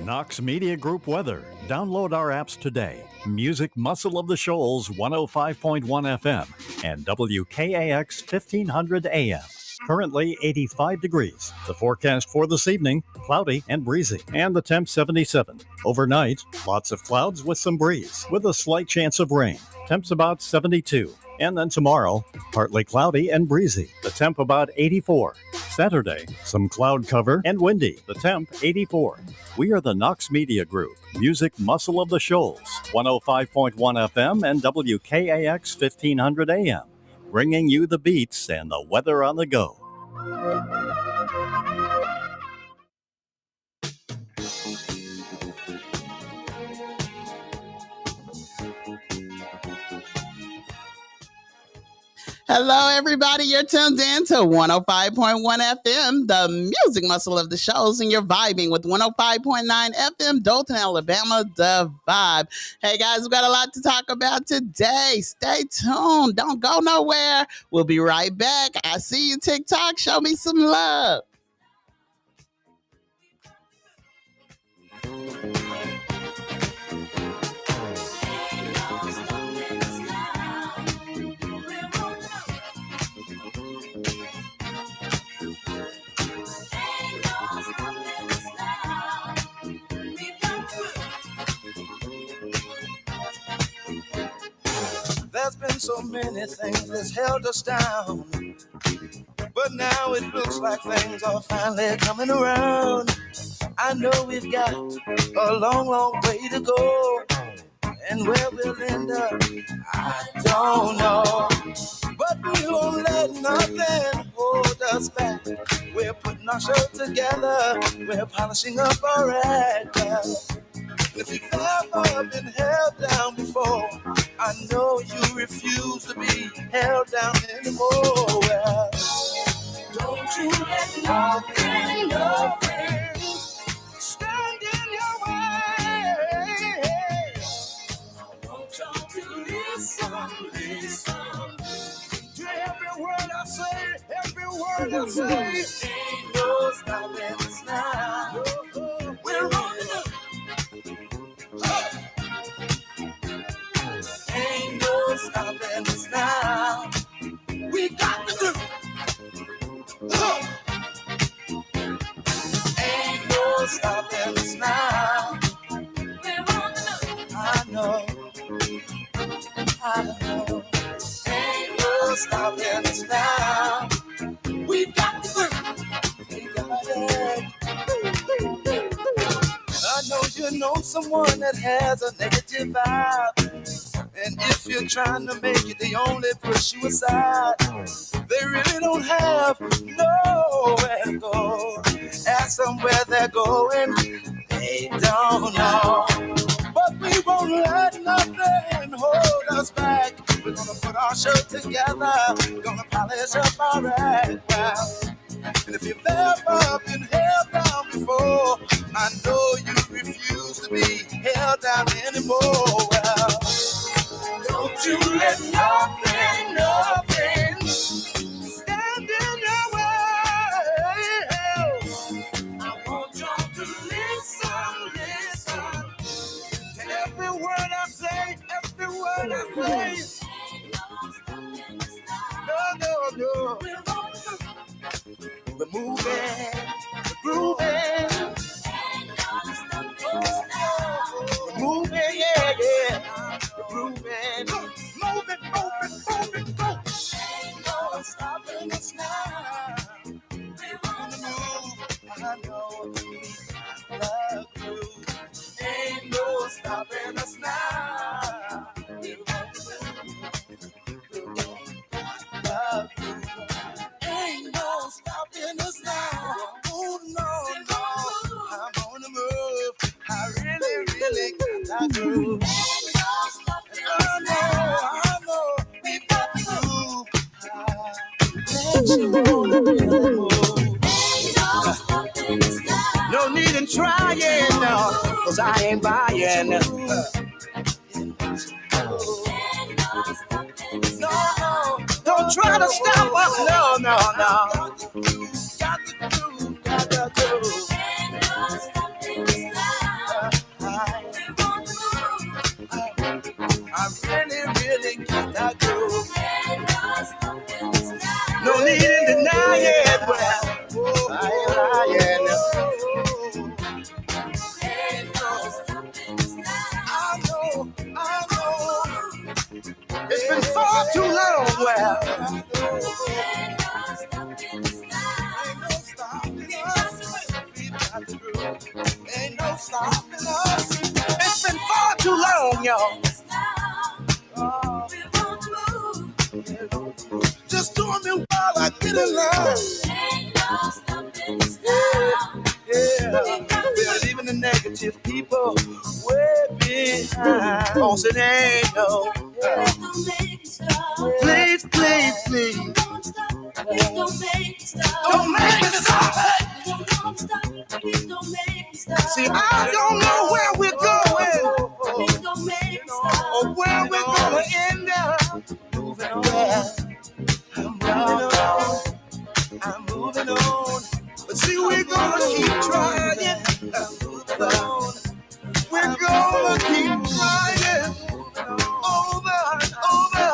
Knox Media Group weather. Download our apps today. Music Muscle of the Shoals 105.1 FM and WKAX 1500 AM. Currently 85 degrees. The forecast for this evening, cloudy and breezy. And the temp 77. Overnight, lots of clouds with some breeze, with a slight chance of rain. Temps about 72. And then tomorrow, partly cloudy and breezy. The temp about 84. Saturday, some cloud cover and windy. The temp 84. We are the Knox Media Group, Music Muscle of the Shoals, 105.1 FM and WKAX 1500 AM, bringing you the beats and the weather on the go. Hello, everybody. You're tuned in to 105.1 FM, the music muscle of the shows, and you're vibing with 105.9 FM, Dothan, Alabama, the vibe. Hey, guys, we've got a lot to talk about today. Stay tuned. Don't go nowhere. We'll be right back. I see you, TikTok. Show me some love. There's been so many things that's held us down, but now it looks like things are finally coming around. I know we've got a long, long way to go, and where we'll end up, I don't know. But we won't let nothing hold us back. We're putting our show together, we're polishing up our act. If you've ever been held down before, I know you refuse to be held down anymore. Well, don't you let nothing stand in your way. I want y'all to listen to every word I say, every word I say. Ain't no stopping us now. We're rolling up. Ain't no stopping us now. We got to do. Ain't no stopping us now. We're on the move. I know. Ain't no stopping us now. We've got to do. We got it. I know you know someone that has a negative vibe, and if you're trying to make it, they only push you aside. They really don't have nowhere to go. Ask them where they're going, they don't know. But we won't let nothing hold us back. We're gonna put our show together, we're gonna polish up our act. Well, and if you've ever been held down before, I know you refuse to be held down anymore. Well, don't you let nothing stand in your way. I want y'all to listen to every word I say, every word I say. No. We're moving, we're grooving. We're moving, yeah. We're grooving. Moving, go. Ain't no stopping us now. We're on the move. I know we love you. Ain't no stopping us now. We're on the move. Love you. Ain't no stopping us now. Oh, no. I'm on the move. I really got that groove. Ain't no stopping us now. I know. We've got the groove. Let you on the move. Ain't no stopping us now. No need in trying, no, 'cause I ain't buying. No. Don't try to stop us, no. Got to do. Ain't no stopping us now. Ain't no stopping us now. I know. It's been far too long. Well, ain't no stopping us now. Ain't no stopping us. We've got the groove. Ain't no stopping us. It's been far too long, y'all. Just doing me while I get along. Ain't no stopping us now. Yeah. We're leaving the negative people way behind. Oh, so they ain't no. Please, please, please. Don't make me stop. Don't make me stop. Please don't make me stop. See, I don't know where we're going. Please don't make me stop. Or where we're gonna end up. Moving on. I'm moving on. But see, we're gonna keep trying. Moving on. We're gonna keep trying. Over and over.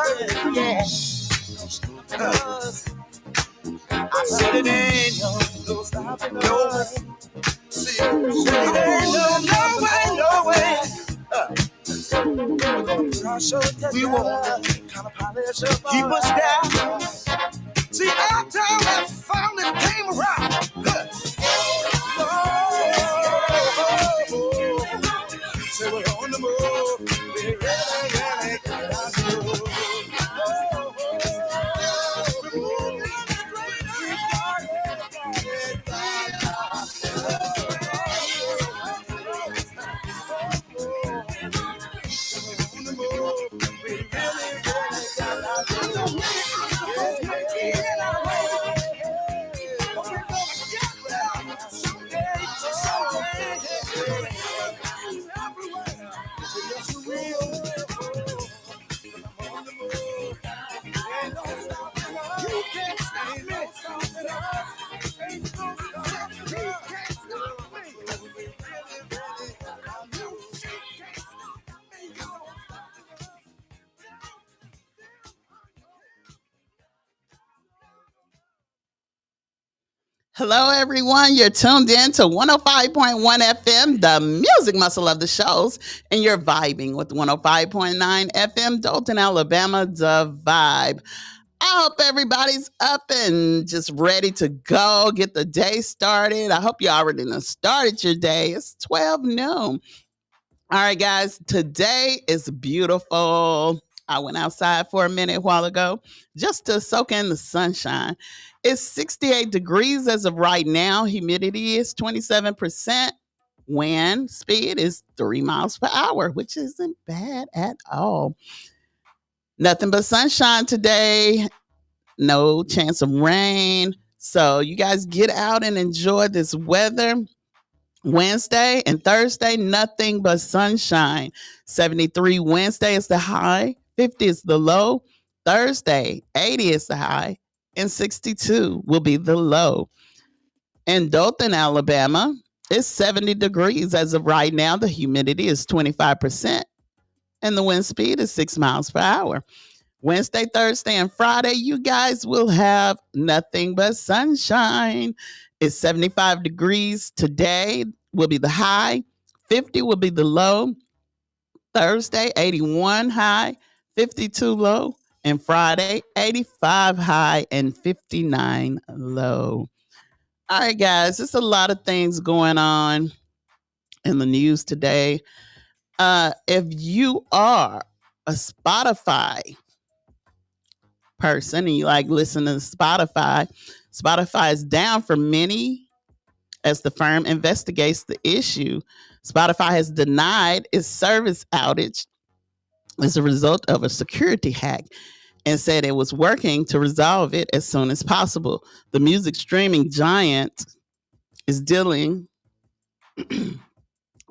Yeah. I said it ain't no stopping us. See, it ain't no way. We won't kind of polish up, keep us down. See, our time has finally came around. So we're on the move. We really got to move. We're moving straight Hello, everyone. You're tuned in to 105.1 FM, the music muscle of the shows, and you're vibing with 105.9 FM, Dothan, Alabama, the vibe. I hope everybody's up and just ready to go, get the day started. I hope you already done started your day. It's 12 noon. All right, guys, today is beautiful. I went outside for a minute a while ago just to soak in the sunshine. It's 68 degrees as of right now. Humidity is 27%. Wind speed is 3 miles per hour, which isn't bad at all. Nothing but sunshine today. No chance of rain. So you guys get out and enjoy this weather. Wednesday and Thursday, nothing but sunshine. 73 Wednesday is the high. 50 is the low. Thursday, 80 is the high. And 62 will be the low. In Dothan, Alabama, it's 70 degrees as of right now. The humidity is 25%. And the wind speed is 6 miles per hour. Wednesday, Thursday, and Friday, you guys will have nothing but sunshine. It's 75 degrees today will be the high. 50 will be the low. Thursday, 81 high, 52 low. And Friday, 85 high and 59 low. All right, guys, there's a lot of things going on in the news today. If you are a Spotify person and you like listening to Spotify is down for many as the firm investigates the issue. Spotify has denied its service outage as a result of a security hack and said it was working to resolve it as soon as possible. The music streaming giant is dealing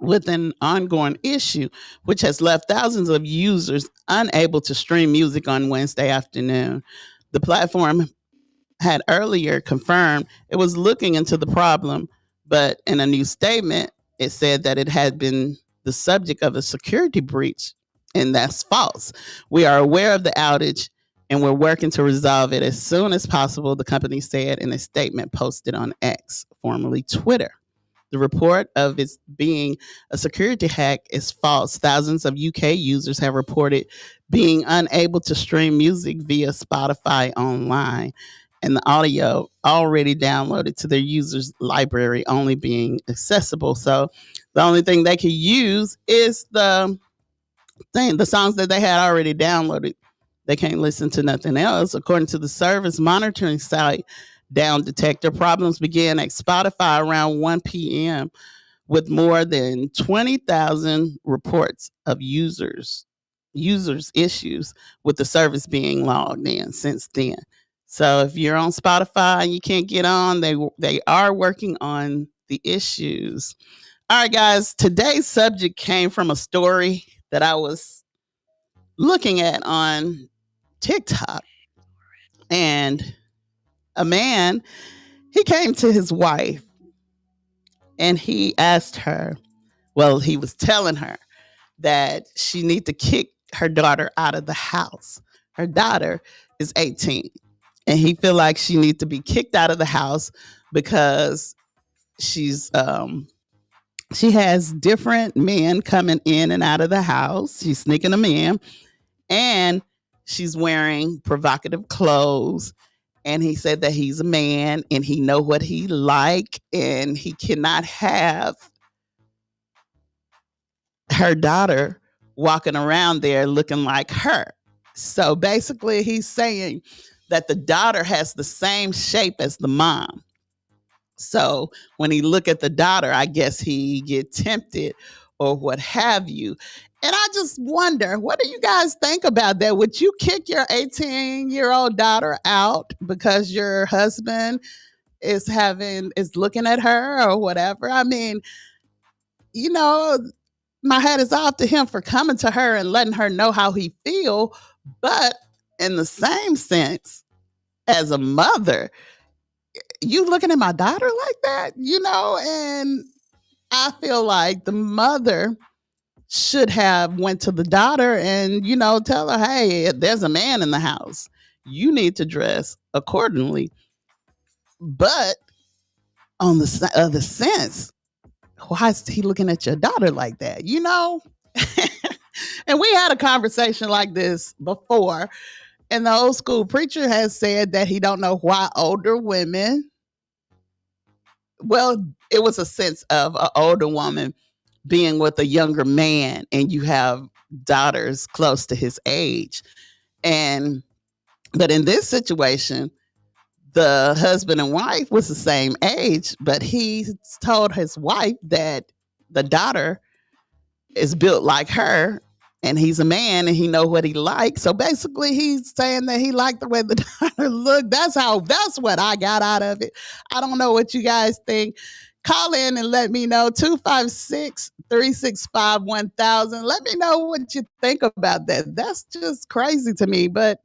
with an ongoing issue, which has left thousands of users unable to stream music on Wednesday afternoon. The platform had earlier confirmed it was looking into the problem, but in a new statement, it said that it had been the subject of a security breach, and that's false. We are aware of the outage, and we're working to resolve it as soon as possible, the company said in a statement posted on X, formerly Twitter. The report of it being a security hack is false. Thousands of UK users have reported being unable to stream music via Spotify online, and the audio already downloaded to their users' library only being accessible. So the only thing they can use is the songs that they had already downloaded. They can't listen to nothing else. According to the service monitoring site Down Detector, problems began at Spotify around 1 p.m. with more than 20,000 reports of users issues with the service being logged in since then. So if you're on Spotify and you can't get on, they are working on the issues. All right, guys, today's subject came from a story that I was looking at on TikTok. And a man, he came to his wife and he asked her, well, he was telling her that she need to kick her daughter out of the house. Her daughter is 18 and he feel like she need to be kicked out of the house because she's she has different men coming in and out of the house. She's sneaking them in and she's wearing provocative clothes. And he said that he's a man and he know what he like and he cannot have her daughter walking around there looking like her. So basically he's saying that the daughter has the same shape as the mom. So when he look at the daughter, I guess he get tempted or what have you. And I just wonder, what do you guys think about that? Would you kick your 18-year-old daughter out because your husband is looking at her or whatever? I mean, you know, my hat is off to him for coming to her and letting her know how he feel. But in the same sense, as a mother, you looking at my daughter like that, and I feel like the mother should have went to the daughter and, tell her, hey, there's a man in the house. You need to dress accordingly. But on the other sense, why is he looking at your daughter like that? And we had a conversation like this before. And the old school preacher has said that he don't know why older women, well, it was a sense of an older woman being with a younger man and you have daughters close to his age. But in this situation, the husband and wife was the same age, but he told his wife that the daughter is built like her and he's a man and he know what he likes. So basically he's saying that he liked the way the daughter looked. That's what I got out of it. I don't know what you guys think. Call in and let me know. 256-365-1000. Let me know what you think about that. That's just crazy to me. But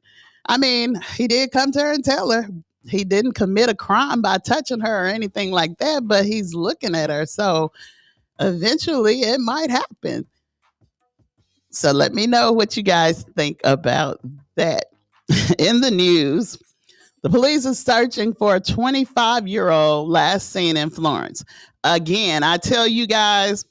I mean, he did come to her and tell her. He didn't commit a crime by touching her or anything like that, but he's looking at her. So eventually it might happen. So let me know what you guys think about that. In the news, the police are searching for a 25-year-old last seen in Florence. Again, I tell you guys,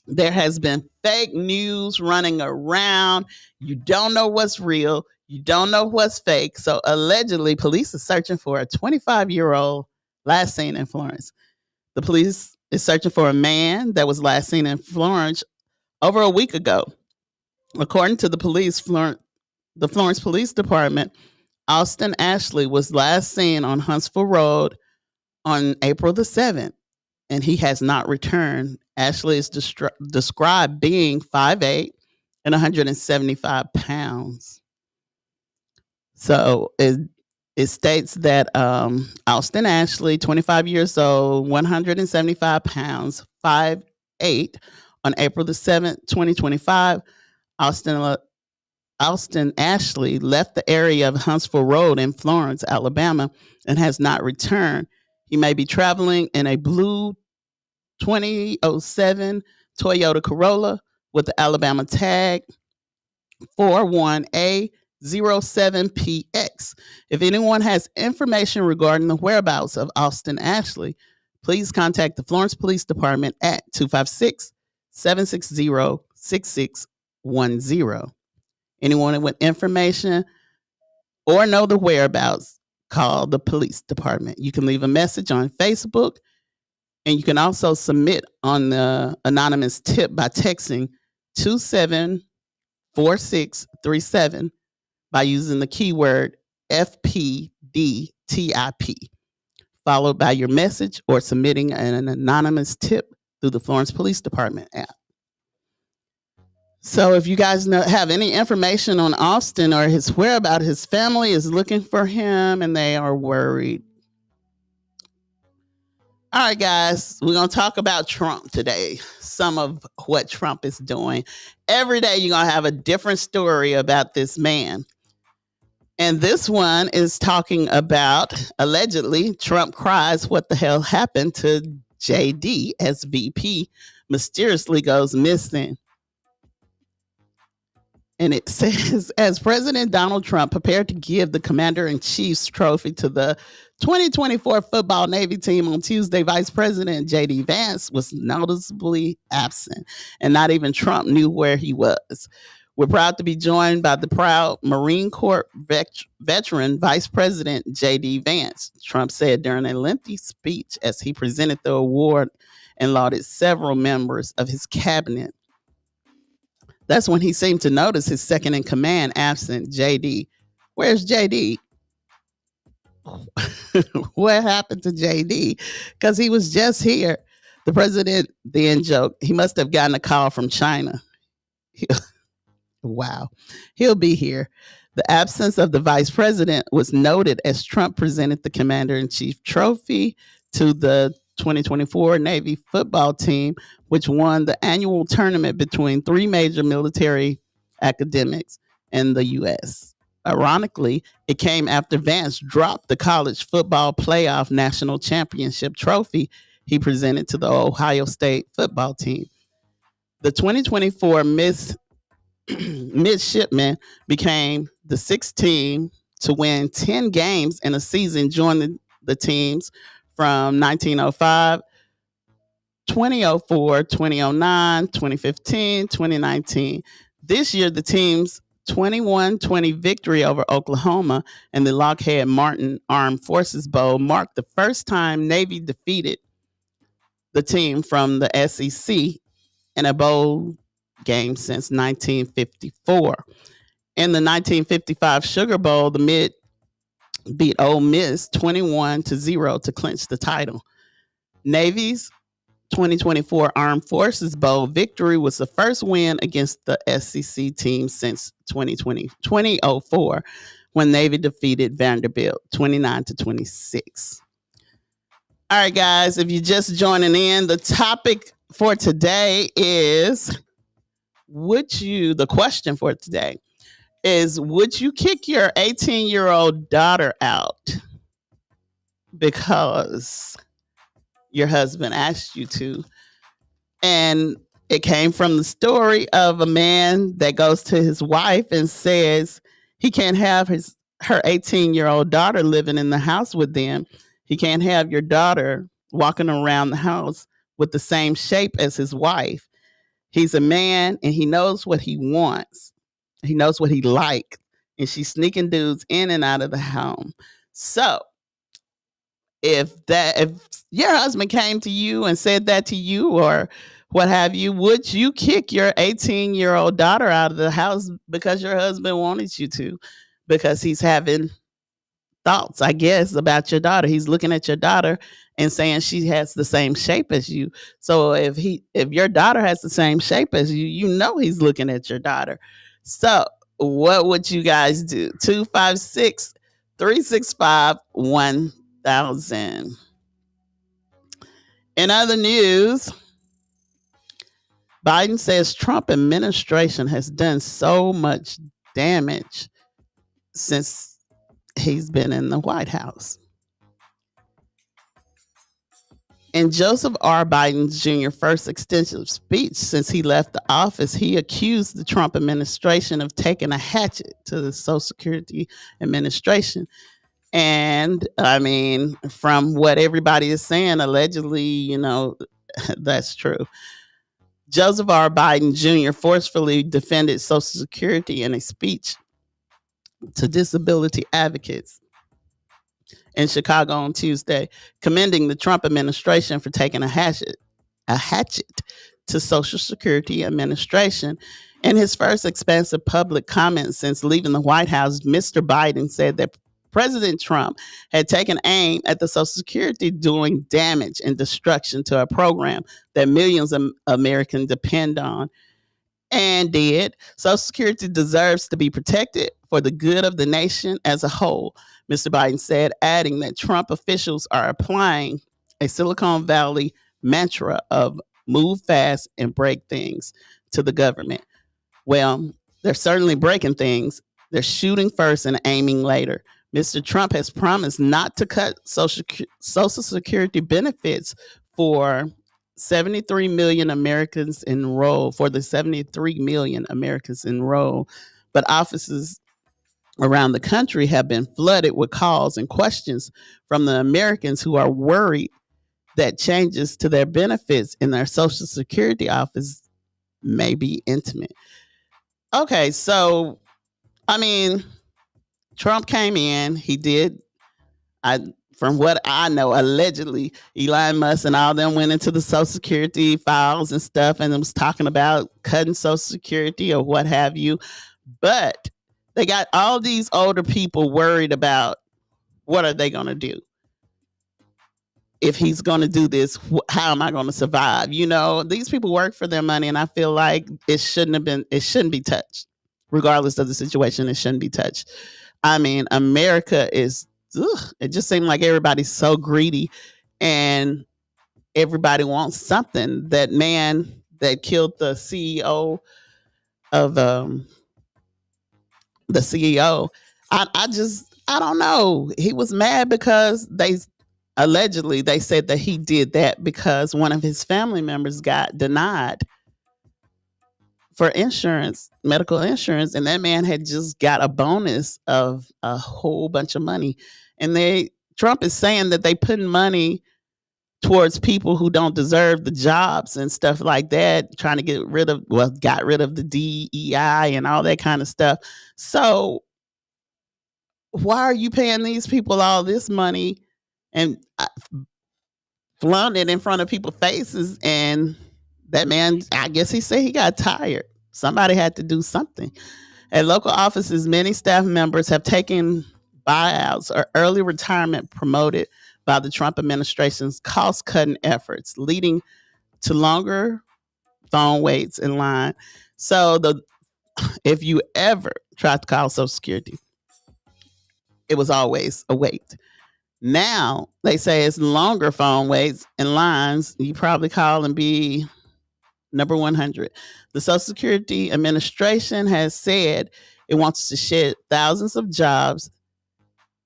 there has been fake news running around. You don't know what's real. You don't know what's fake. So allegedly, police are searching for a 25-year-old last seen in Florence. The police is searching for a man that was last seen in Florence over a week ago. According to the the Florence Police Department, Austin Ashley was last seen on Huntsville Road on April the 7th, and he has not returned. Ashley is described being 5'8" and 175 pounds. So it states that Austin Ashley, 25 years old, 175 pounds, 5'8", on April the 7th, 2025, Austin Ashley left the area of Huntsville Road in Florence, Alabama, and has not returned. He may be traveling in a blue 2007 Toyota Corolla with the Alabama tag 41A07PX. If anyone has information regarding the whereabouts of Austin Ashley, please contact the Florence Police Department at 256-760-6610. Anyone with information or know the whereabouts, call the police department. You can leave a message on Facebook, and you can also submit on the anonymous tip by texting 274637 by using the keyword FPDTIP, followed by your message or submitting an anonymous tip through the Florence Police Department app. So if you guys have any information on Austin or his whereabouts, his family is looking for him and they are worried. All right, guys, we're going to talk about Trump today. Some of what Trump is doing. Every day you're going to have a different story about this man. And this one is talking about, allegedly, Trump cries, what the hell happened to JD as VP mysteriously goes missing. And it says, as President Donald Trump prepared to give the Commander-in-Chief's trophy to the 2024 football Navy team on Tuesday, Vice President J.D. Vance was noticeably absent, and not even Trump knew where he was. We're proud to be joined by the proud Marine Corps veteran Vice President J.D. Vance, Trump said during a lengthy speech as he presented the award and lauded several members of his cabinet. That's when he seemed to notice his second in command absent, JD. Where's JD? What happened to JD? Because he was just here. The president then joked he must have gotten a call from China. Wow. He'll be here. The absence of the vice president was noted as Trump presented the Commander-in-Chief trophy to the 2024 Navy football team, which won the annual tournament between three major military academics in the U.S. Ironically, it came after Vance dropped the college football playoff national championship trophy he presented to the Ohio State football team. The 2024 midshipmen became the sixth team to win 10 games in a season, joining the teams from 1905, 2004, 2009, 2015, 2019. This year, the team's 21-20 victory over Oklahoma and the Lockheed Martin Armed Forces Bowl marked the first time Navy defeated the team from the SEC in a bowl game since 1954. In the 1955 Sugar Bowl, the Mid beat Ole Miss 21-0 to clinch the title. Navy's 2024 Armed Forces Bowl victory was the first win against the SEC team since 2004, when Navy defeated Vanderbilt 29-26. All right, guys, if you're just joining in, the topic for today is, the question for today is, would you kick your 18-year-old daughter out because your husband asked you to? And it came from the story of a man that goes to his wife and says he can't have her 18-year-old daughter living in the house with them. He can't have your daughter walking around the house with the same shape as his wife. He's a man and he knows what he wants. He knows what he likes. And she's sneaking dudes in and out of the home. So if your husband came to you and said that to you or what have you, would you kick your 18-year-old daughter out of the house because your husband wanted you to? Because he's having thoughts, I guess, about your daughter. He's looking at your daughter and saying she has the same shape as you. So if your daughter has the same shape as you, you know he's looking at your daughter. So what would you guys do? 256-365-1000. In other news, Biden says Trump administration has done so much damage since he's been in the White House. In Joseph R. Biden Jr.'s first extensive speech since he left the office, he accused the Trump administration of taking a hatchet to the Social Security Administration And I mean, from what everybody is saying, allegedly, that's true. Joseph R. Biden Jr. forcefully defended Social Security in a speech to disability advocates in Chicago on Tuesday, commending the Trump administration for taking a hatchet to Social Security Administration. In his first expansive public comment since leaving the White House, Mr. Biden said that President Trump had taken aim at the Social Security, doing damage and destruction to a program that millions of Americans depend on, and did. Social Security deserves to be protected for the good of the nation as a whole, Mr. Biden said, adding that Trump officials are applying a Silicon Valley mantra of move fast and break things to the government. Well, they're certainly breaking things. They're shooting first and aiming later. Mr. Trump has promised not to cut Social Security benefits for 73 million Americans enrolled, for the 73 million Americans enrolled. But offices around the country have been flooded with calls and questions from the Americans who are worried that changes to their benefits in their Social Security office may be intimate. Okay, so I mean, Trump came in, he did, I from what I know, allegedly, Elon Musk and all them went into the Social Security files and stuff and was talking about cutting Social Security or what have you. But they got all these older people worried about what are they going to do? If he's going to do this, how am I going to survive? These people work for their money, and I feel like it shouldn't be touched. Regardless of the situation, it shouldn't be touched. I mean, America is, it just seems like everybody's so greedy and everybody wants something. That man that killed the CEO of the CEO, I don't know. He was mad because allegedly they said that he did that because one of his family members got denied for insurance, medical insurance, and that man had just got a bonus of a whole bunch of money. And Trump is saying that they putting money towards people who don't deserve the jobs and stuff like that, trying to got rid of the DEI and all that kind of stuff. So why are you paying these people all this money and flaunt it in front of people's faces? And that man, I guess he said he got tired. Somebody had to do something. At local offices, many staff members have taken buyouts or early retirement promoted by the Trump administration's cost-cutting efforts, leading to longer phone waits in line. So if you ever tried to call Social Security, it was always a wait. Now they say it's longer phone waits and lines. You probably call and be number 100. The Social Security Administration has said it wants to shed thousands of jobs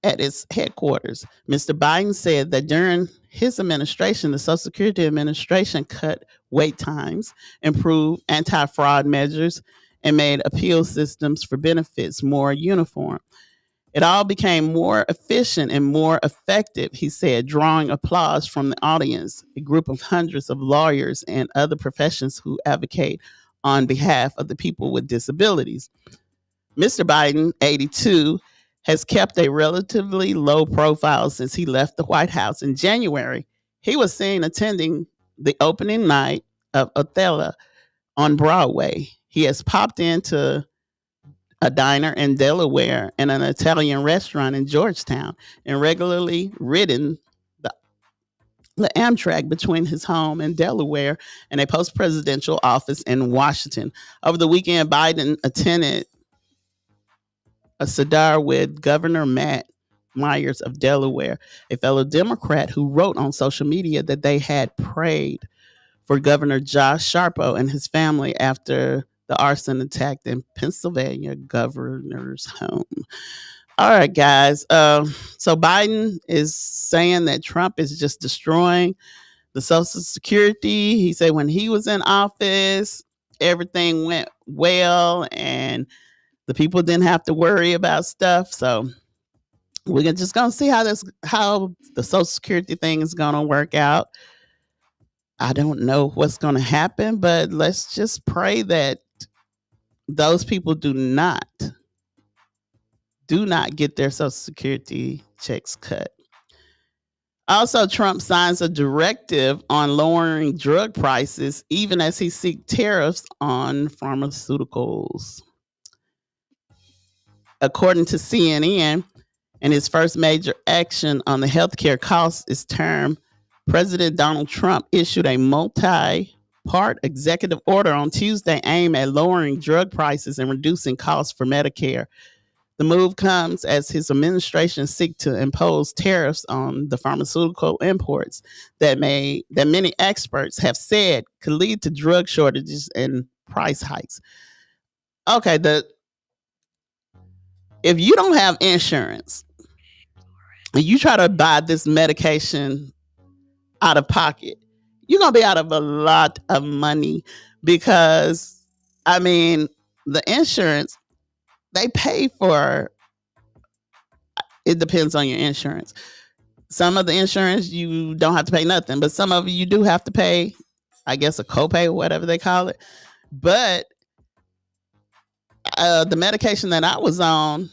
at its headquarters. Mr. Biden said that during his administration, the Social Security Administration cut wait times, improved anti-fraud measures, and made appeal systems for benefits more uniform. It all became more efficient and more effective, he said, drawing applause from the audience, a group of hundreds of lawyers and other professions who advocate on behalf of the people with disabilities. Mr. Biden, 82, has kept a relatively low profile since he left the White House in January. He was seen attending the opening night of Othello on Broadway. He has popped into a diner in Delaware and an Italian restaurant in Georgetown, and regularly ridden the Amtrak between his home in Delaware and a post-presidential office in Washington. Over the weekend, Biden attended a Seder with Governor Matt Myers of Delaware, a fellow Democrat who wrote on social media that they had prayed for Governor Josh Sharpo and his family after the arson attack in Pennsylvania governor's home. All right, guys. So Biden is saying that Trump is just destroying the Social Security. He said when he was in office, everything went well and the people didn't have to worry about stuff. So We're just gonna see how the Social Security thing is gonna work out. I don't know what's gonna happen, but let's just pray that those people do not get their Social Security checks cut. Also, Trump signs a directive on lowering drug prices, even as he seeks tariffs on pharmaceuticals. According to CNN, in his first major action on the healthcare costs is term, President Donald Trump issued a multi-part executive order on Tuesday aimed at lowering drug prices and reducing costs for Medicare. The move comes as his administration seeks to impose tariffs on the pharmaceutical imports that many experts have said could lead to drug shortages and price hikes. Okay, if you don't have insurance and you try to buy this medication out of pocket, you're gonna be out of a lot of money because I mean the insurance they pay for. It depends on your insurance. Some of the insurance you don't have to pay nothing, but some of you do have to pay, I guess, a copay or whatever they call it. But the medication that I was on,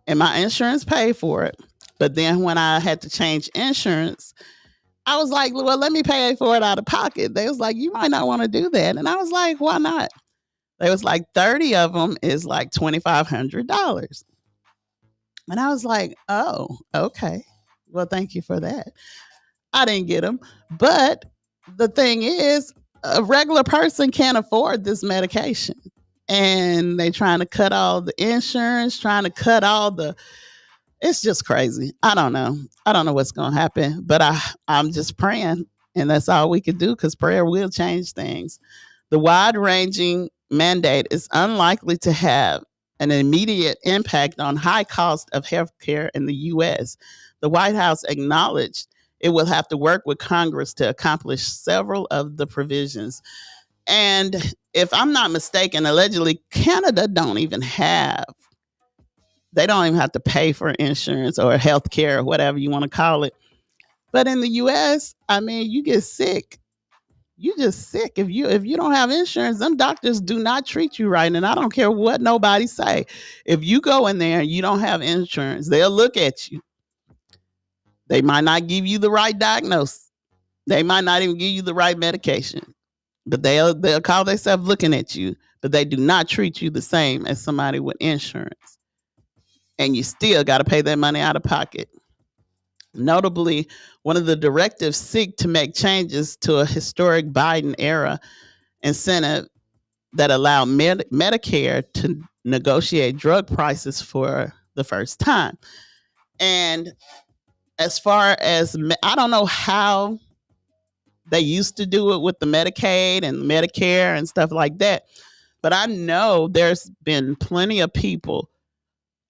and my insurance paid for it. But then when I had to change insurance, I was like, well, let me pay for it out of pocket. They was like, you might not want to do that. And I was like, why not? They was like, 30 of them is like $2,500. And I was like, oh, okay. Well, thank you for that. I didn't get them. But the thing is, a regular person can't afford this medication. And they trying to cut all the insurance, trying to cut all the, it's just crazy. I don't know. I don't know what's going to happen, but I'm just praying. And that's all we could do because prayer will change things. The wide ranging mandate is unlikely to have an immediate impact on high cost of healthcare in the U.S. The White House acknowledged it will have to work with Congress to accomplish several of the provisions. And if I'm not mistaken, allegedly Canada don't even have to pay for insurance or health care or whatever you want to call it. But in the US, I mean, you get sick. You just sick. If you don't have insurance, them doctors do not treat you right. And I don't care what nobody say. If you go in there and you don't have insurance, they'll look at you. They might not give you the right diagnosis. They might not even give you the right medication. But they'll call themselves looking at you, but they do not treat you the same as somebody with insurance. And you still got to pay that money out of pocket. Notably, one of the directives seek to make changes to a historic Biden era incentive that allowed Medicare to negotiate drug prices for the first time. And as far as, I don't know how they used to do it with the Medicaid and Medicare and stuff like that. But I know there's been plenty of people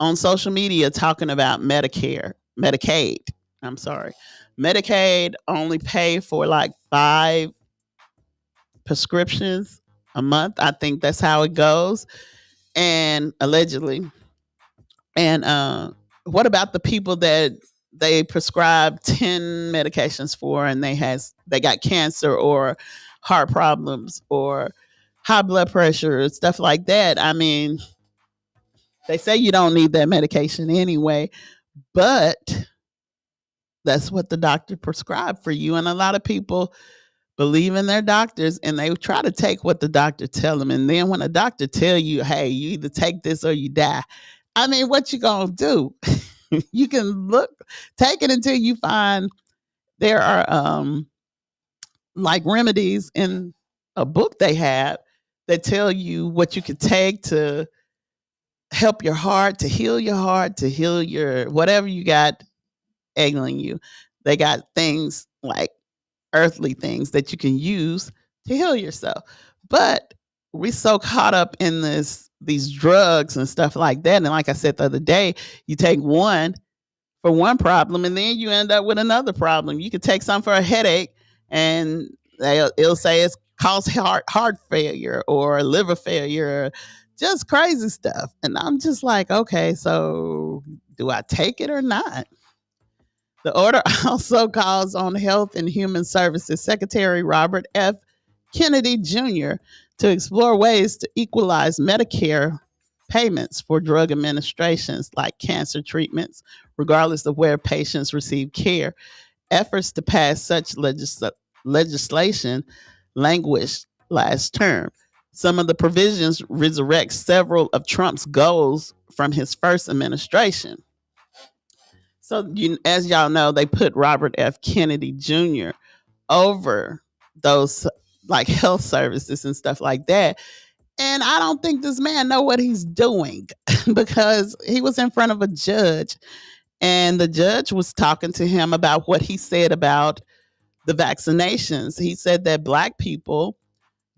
on social media talking about Medicaid. Medicaid only pay for like 5 prescriptions a month. I think that's how it goes. And allegedly. And what about the people that they prescribe 10 medications for and they got cancer or heart problems or high blood pressure, stuff like that? I mean, they say you don't need that medication anyway, but that's what the doctor prescribed for you. And a lot of people believe in their doctors and they try to take what the doctor tell them. And then when a doctor tell you, hey, you either take this or you die. I mean, what you gonna do? You can take it until you find there are like remedies in a book they have that tell you what you can take to help your heart, to heal your whatever you got ailing you. They got things like earthly things that you can use to heal yourself. But we so caught up in these drugs and stuff like that. And like I said the other day, you take one for one problem and then you end up with another problem. You could take some for a headache and it'll say it's caused heart failure or liver failure, just crazy stuff. And I'm just like, okay, so Do I take it or not? The order also calls on Health and Human Services Secretary Robert F. Kennedy Jr. to explore ways to equalize Medicare payments for drug administrations like cancer treatments, regardless of where patients receive care. Efforts to pass such legislation languished last term. Some of the provisions resurrect several of Trump's goals from his first administration. So, as y'all know, they put Robert F. Kennedy Jr. over those like health services and stuff like that. And I don't think this man know what he's doing because he was in front of a judge and the judge was talking to him about what he said about the vaccinations. He said that black people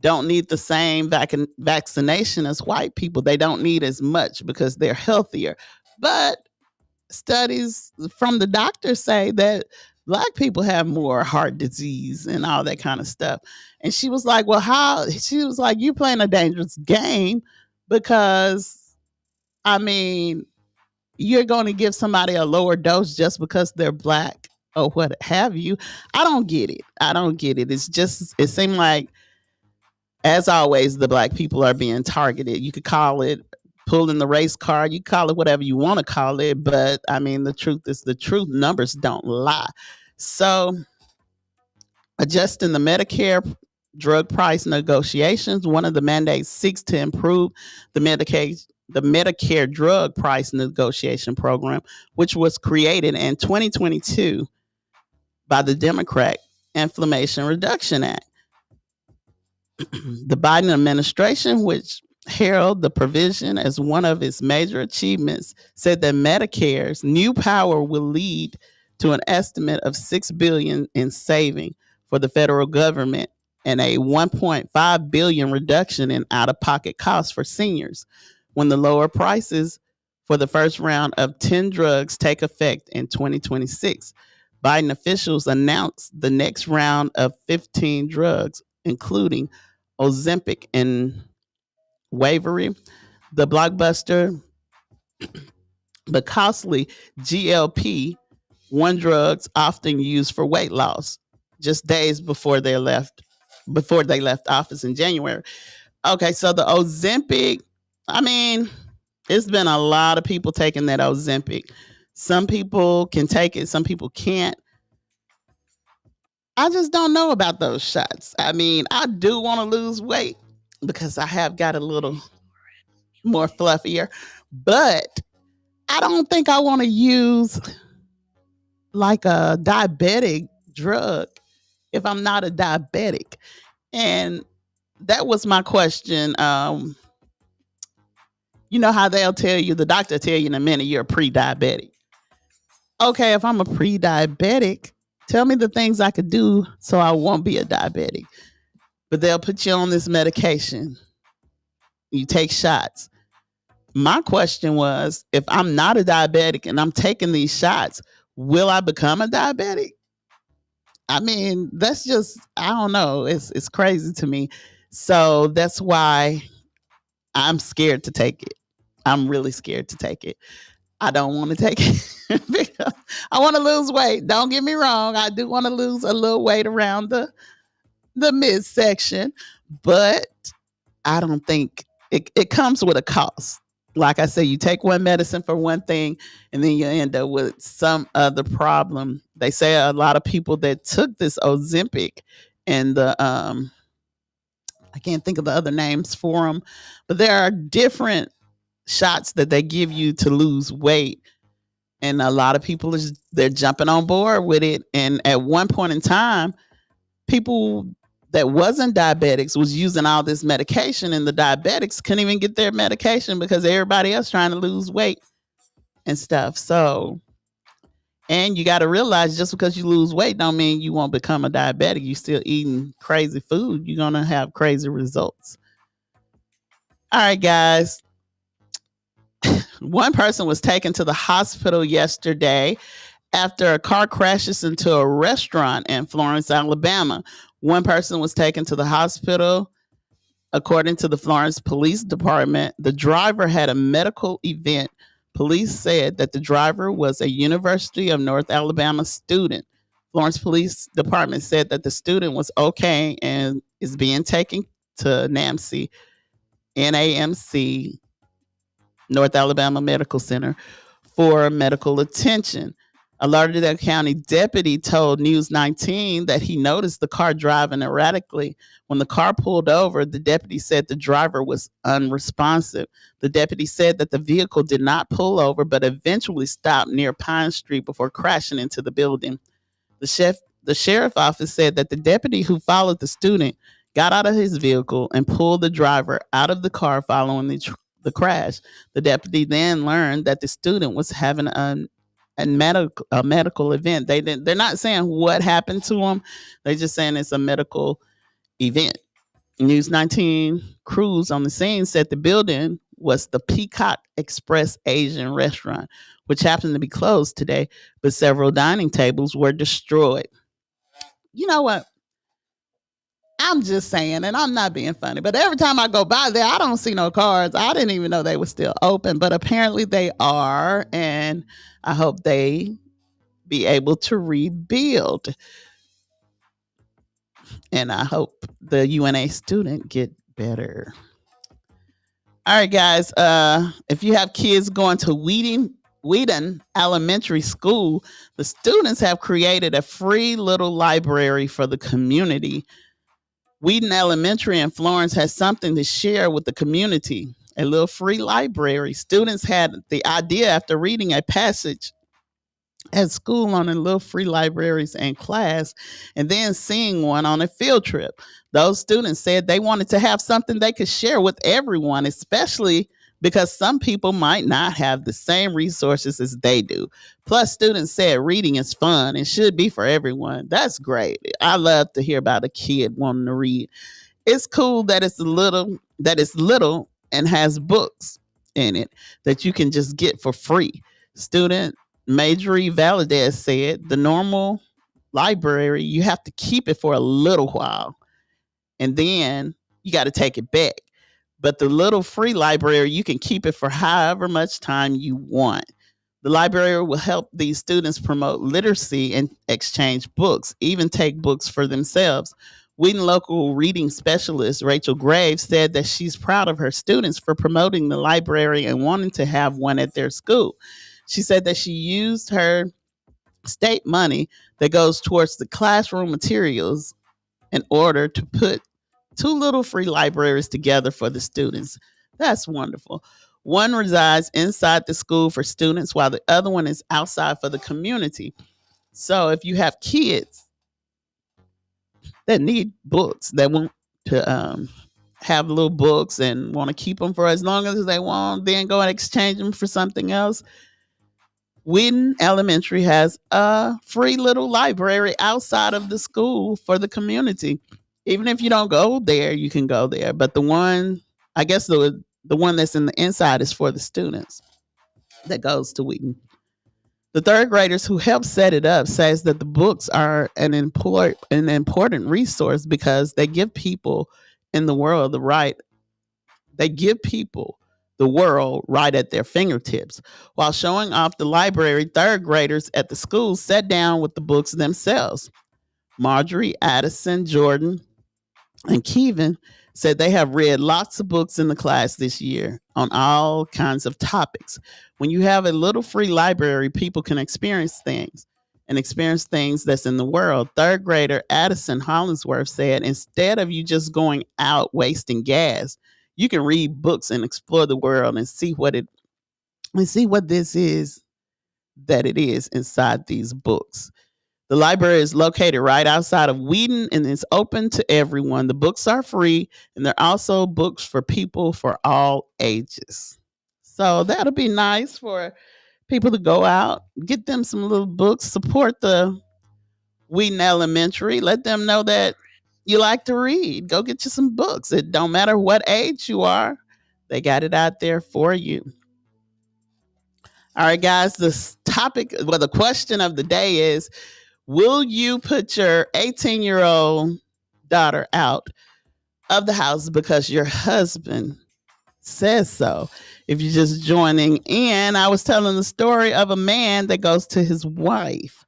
don't need the same vaccination as white people. They don't need as much because they're healthier. But studies from the doctors say that black people have more heart disease and all that kind of stuff. And she was like, well, how? She was like, you playing a dangerous game because, I mean, you're going to give somebody a lower dose just because they're black or what have you. I don't get it. I don't get it. It's just, it seemed like, as always, the black people are being targeted. You could call it pulling the race card. You call it whatever you want to call it. But I mean, the truth is the truth. Numbers don't lie. So adjusting the Medicare drug price negotiations, one of the mandates seeks to improve the Medicare drug price negotiation program, which was created in 2022 by the Democrat Inflation Reduction Act. The Biden administration, which heralded the provision as one of its major achievements, said that Medicare's new power will lead to an estimate of $6 billion in saving for the federal government and a $1.5 billion reduction in out-of-pocket costs for seniors when the lower prices for the first round of 10 drugs take effect in 2026. Biden officials announced the next round of 15 drugs, including Ozempic and Waverly, the blockbuster but costly GLP-1 drugs often used for weight loss, just days before they left office in January. Okay, so the Ozempic, I mean, it's been a lot of people taking that Ozempic. Some people can take it, some people can't. I just don't know about those shots. I mean, I do want to lose weight because I have got a little more fluffier, but I don't think I want to use like a diabetic drug if I'm not a diabetic. And that was my question. You know how they'll tell you, the doctor tell you in a minute you're a pre-diabetic. Okay, if I'm a pre-diabetic, tell me the things I could do so I won't be a diabetic. But they'll put you on this medication. You take shots. My question was, if I'm not a diabetic and I'm taking these shots, will I become a diabetic? I mean, that's just, I don't know. It's crazy to me. So that's why I'm scared to take it. I'm really scared to take it. I don't want to take it because I want to lose weight. Don't get me wrong. I do want to lose a little weight around the midsection, but I don't think it comes with a cost. Like I said, you take one medicine for one thing and then you end up with some other problem. They say a lot of people that took this Ozempic and the I can't think of the other names for them, but there are different shots that they give you to lose weight, and a lot of people they're jumping on board with it. And at one point in time, people that wasn't diabetics was using all this medication, and the diabetics couldn't even get their medication because everybody else trying to lose weight and stuff. So, and you got to realize, just because you lose weight don't mean you won't become a diabetic. You still eating crazy food, you're gonna have crazy results. All right, guys. One person was taken to the hospital yesterday after a car crashes into a restaurant in Florence, Alabama. One person was taken to the hospital. According to the Florence Police Department, the driver had a medical event Police said that the driver was a University of North Alabama student. Florence Police Department said that the student was okay and is being taken to NAMC, North Alabama Medical Center, for medical attention. A Lauderdale County deputy told News 19 that he noticed the car driving erratically. When the car pulled over, the deputy said the driver was unresponsive. The deputy said that the vehicle did not pull over, but eventually stopped near Pine Street before crashing into the building. The sheriff office said that the deputy who followed the student got out of his vehicle and pulled the driver out of the car following the crash. The deputy then learned that the student was having a medical event. They're not saying what happened to him. They're just saying it's a medical event. News 19 crews on the scene said the building was the Peacock Express Asian restaurant, which happened to be closed today, but several dining tables were destroyed. You know what? I'm just saying, and I'm not being funny, but every time I go by there, I don't see no cars. I didn't even know they were still open, but apparently they are, and I hope they be able to rebuild. And I hope the UNA student get better. All right, guys. If you have kids going to Wheaton Elementary School, the students have created a free little library for the community. Wheaton Elementary in Florence has something to share with the community, a little free library. Students had the idea after reading a passage at school on a little free libraries and class, and then seeing one on a field trip. Those students said they wanted to have something they could share with everyone, especially because some people might not have the same resources as they do. Plus, students said reading is fun and should be for everyone. That's great. I love to hear about a kid wanting to read. It's cool that it's little and has books in it that you can just get for free. Student Majorie Valadez said the normal library, you have to keep it for a little while and then you got to take it back. But the little free library, you can keep it for however much time you want. The library will help these students promote literacy and exchange books, even take books for themselves. Wheaton local reading specialist Rachel Graves said that she's proud of her students for promoting the library and wanting to have one at their school. She said that she used her state money that goes towards the classroom materials in order to put two little free libraries together for the students. That's wonderful. One resides inside the school for students while the other one is outside for the community. So if you have kids that need books, that want to have little books and want to keep them for as long as they want, then go and exchange them for something else, Wheaton Elementary has a free little library outside of the school for the community. Even if you don't go there, you can go there. But the one, I guess the one that's in the inside is for the students that goes to Wheaton. The third graders who helped set it up says that the books are an important resource because they give people in the world the right. They give people the world right at their fingertips. While showing off the library, third graders at the school sat down with the books themselves. Marjorie, Addison, Jordan, and Kevin said they have read lots of books in the class this year on all kinds of topics. When you have a little free library, people can experience things that's in the world. Third grader Addison Hollingsworth said, instead of you just going out wasting gas, you can read books and explore the world and see what this is that it is inside these books. The library is located right outside of Wheaton and it's open to everyone. The books are free and they're also books for people for all ages. So that'll be nice for people to go out, get them some little books, support the Wheaton Elementary, let them know that you like to read. Go get you some books. It don't matter what age you are. They got it out there for you. All right, guys, the question of the day is, will you put your 18-year-old daughter out of the house because your husband says so. If you're just joining in, I was telling the story of a man that goes to his wife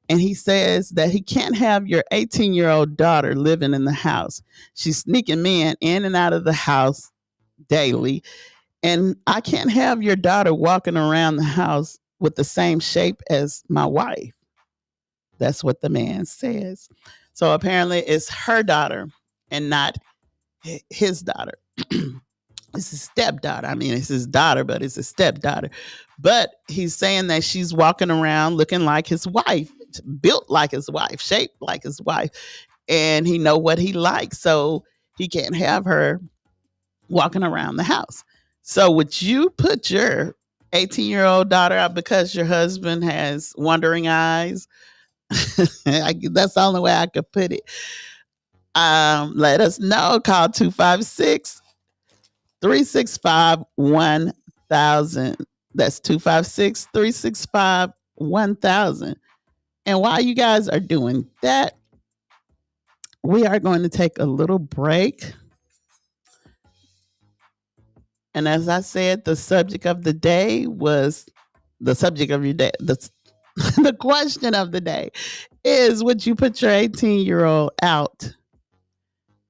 and he says that he can't have your 18-year-old daughter living in the house. She's sneaking men in and out of the house daily. And I can't have your daughter walking around the house with the same shape as my wife. That's what the man says. So apparently it's her daughter and not his daughter. It's his stepdaughter. I mean, it's his daughter, but it's a stepdaughter. But he's saying that she's walking around looking like his wife, built like his wife, shaped like his wife, and he know what he likes, so he can't have her walking around the house. So would you put your 18-year-old daughter out because your husband has wandering eyes? That's the only way I could put it. Let us know. Call 256 365 1000. That's 256 365 1000. And while you guys are doing that, we are going to take a little break. And as I said, the subject of the day was the subject of your day. The question of the day is, would you put your 18-year-old out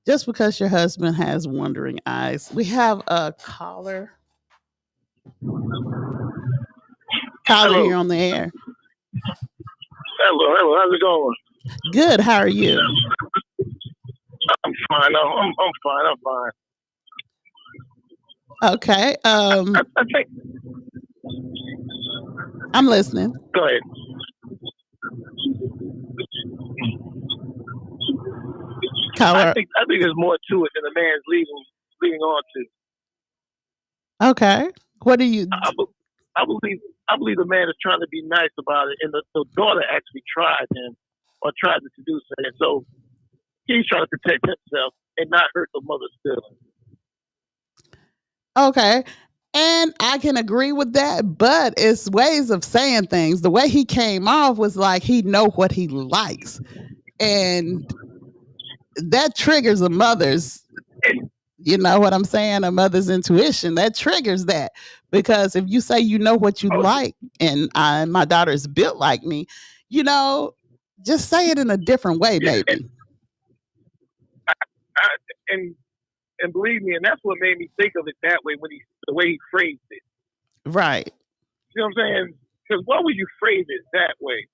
just because your husband has wandering eyes? We have a caller Hello. here on the air. Hello. How's it going? Good. How are you? I'm fine. I'm fine. I'm fine. Okay. I think. I'm listening. Go ahead. Caller. I think there's more to it than a man's leading on to. Okay. What do you? I believe the man is trying to be nice about it, and the daughter actually tried him or tried to seduce him, and so he's trying to protect himself and not hurt the mother's feelings. Okay. And I can agree with that, but it's ways of saying things. The way he came off was like he know what he likes. And that triggers a mother's, you know what I'm saying? A mother's intuition. That triggers that. Because if you say you know what you like and my daughter is built like me, you know, just say it in a different way, maybe. And believe me, and that's what made me think of it that way the way he phrased it. Right. You know what I'm saying? Because why would you phrase it that way?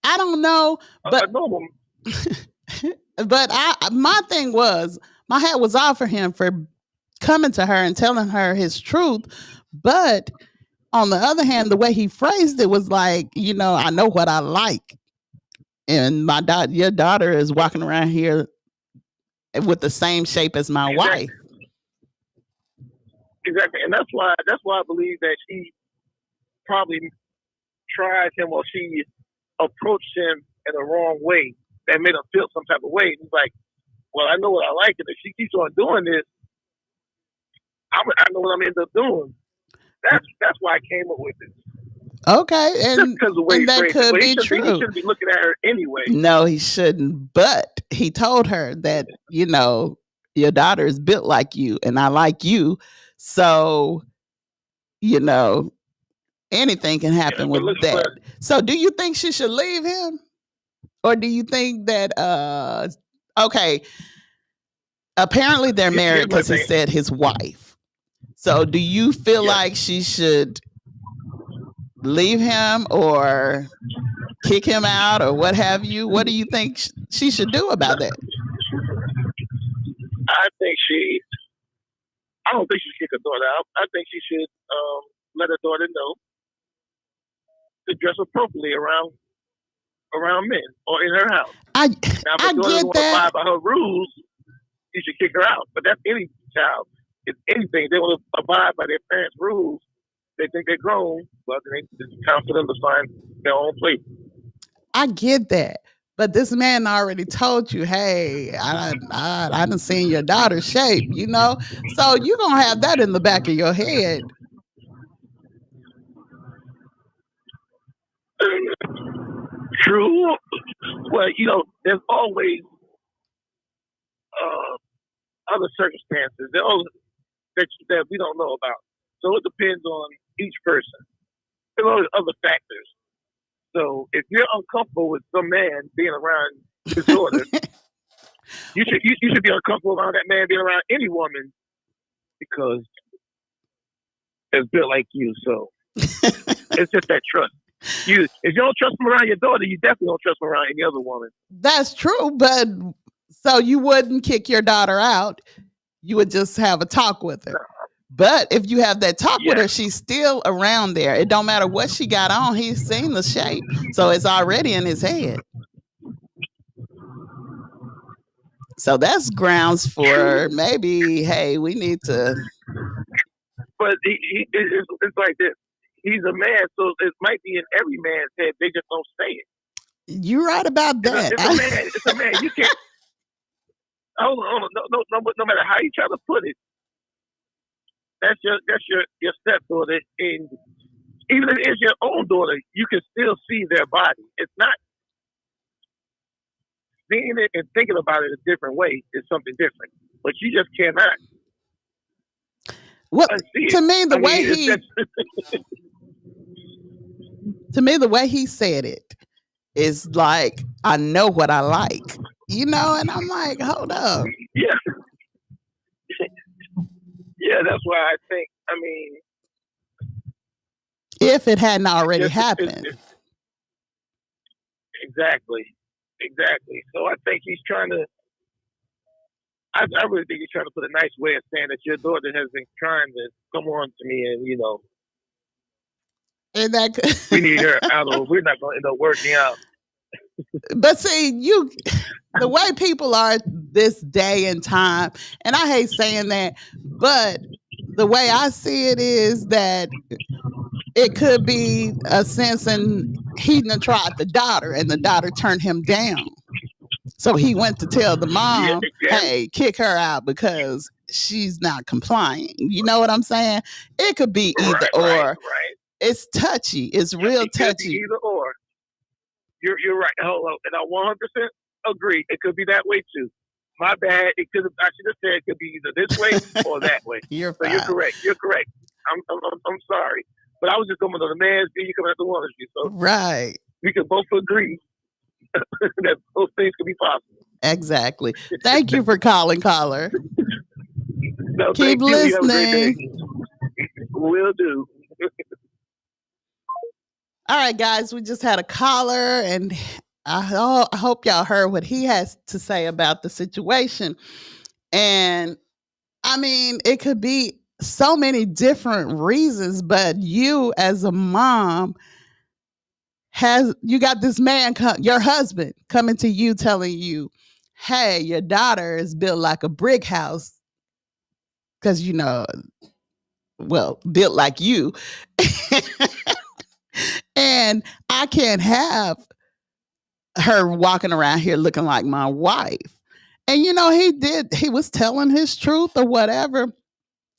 I don't know, but a normal. But my thing was, my hat was off for him for coming to her and telling her his truth. But on the other hand, the way he phrased it was like, you know, I know what I like, and your daughter is walking around here with the same shape as my wife. Exactly, and that's why I believe that she probably tried him, or she approached him in the wrong way that made him feel some type of way. He's like, well, I know what I like, and if she keeps on doing this, I know what I'm end up doing. That's why I came up with it. Okay, and that could be true. He shouldn't be looking at her anyway. No, he shouldn't. But he told her that, you know, your daughter is built like you, and I like you. So, you know, anything can happen with that. So do you think she should leave him? Or do you think that, okay, apparently they're married because he said his wife. So do you feel like she should leave him or kick him out or what have you? What do you think she should do about that? I don't think she should kick her daughter out. I think she should let her daughter know to dress appropriately around men or in her house. I get that. By her rules, you should kick her out. But that's any child. It's anything. They want to abide by their parents' rules. They think they're grown, but it's time for them to find their own place. I get that. But this man already told you, hey, I done seen your daughter's shape, you know? So you're going to have that in the back of your head. True. Well, you know, there's always other circumstances. that we don't know about. So it depends on each person. There are other factors. So if you're uncomfortable with some man being around his daughter, you should be uncomfortable around that man being around any woman because it's built like you. So it's just that trust. If you don't trust him around your daughter, you definitely don't trust him around any other woman. That's true, but so you wouldn't kick your daughter out. You would just have a talk with her. But if you have that talk with her, she's still around there. It don't matter what she got on. He's seen the shape. So it's already in his head. So that's grounds for maybe, hey, we need to. But it's like this. He's a man, so it might be in every man's head. They just don't say it. You're right about that. It's a man. You can't. Hold on. No matter how you try to put it, that's your stepdaughter, and even if it's your own daughter, you can still see their body. It's not seeing it and thinking about it a different way is something different, but you just cannot. Well, to me, the way he said it is like, I know what I like, and I'm like, hold up. Yeah. Yeah, that's why I think, if it hadn't already happened. Exactly. So I think he's trying to, I really think he's trying to put a nice way of saying that your daughter has been trying to come on to me and, and that we need her out of, we're not going to end up working out. But see, the way people are this day and time, and I hate saying that, but the way I see it is that it could be a sense in he done tried the daughter and the daughter turned him down. So he went to tell the mom, hey, kick her out because she's not complying. You know what I'm saying? It could be either or. Right. It's touchy. It's real touchy. Either or. You're right. Hold on. And I 100% agree. It could be that way too. My bad. I should have said it could be either this way or that way. You're correct. I'm sorry. But I was just going to the man's view. You coming at the woman's view. So right. We can both agree that those things could be possible. Exactly. Thank you for calling, caller. No, keep listening. Will do. All right, guys, we just had a caller, and I hope y'all heard what he has to say about the situation. And it could be so many different reasons, but you as a mom you got this man, your husband, coming to you telling you, hey, your daughter is built like a brick house because, built like you. And I can't have her walking around here looking like my wife. And, he was telling his truth or whatever,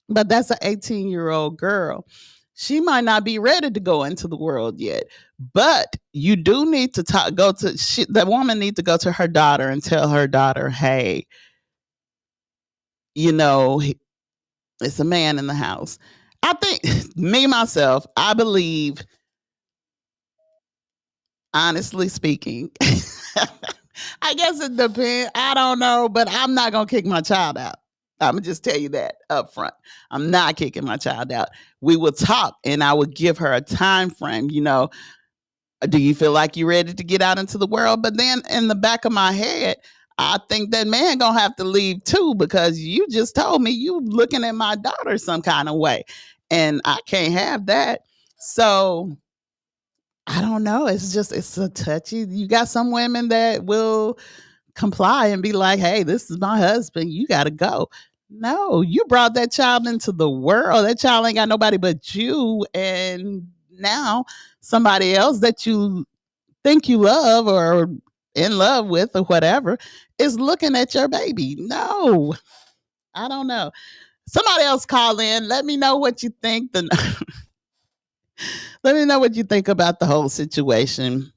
but that's an 18-year-old girl. She might not be ready to go into the world yet, but you do need to the woman needs to go to her daughter and tell her daughter, hey, it's a man in the house. I think myself, I believe, honestly speaking, I guess it depends. I don't know, but I'm not going to kick my child out. I'm going to just tell you that up front. I'm not kicking my child out. We will talk and I will give her a time frame. Do you feel like you're ready to get out into the world? But then in the back of my head, I think that man going to have to leave too, because you just told me you looking at my daughter some kind of way and I can't have that. So I don't know. It's a touchy. You got some women that will comply and be like, hey, this is my husband. You got to go. No, you brought that child into the world. That child ain't got nobody but you. And now somebody else that you think you love or in love with or whatever is looking at your baby. No, I don't know. Somebody else call in. Let me know what you think. Let me know what you think about the whole situation.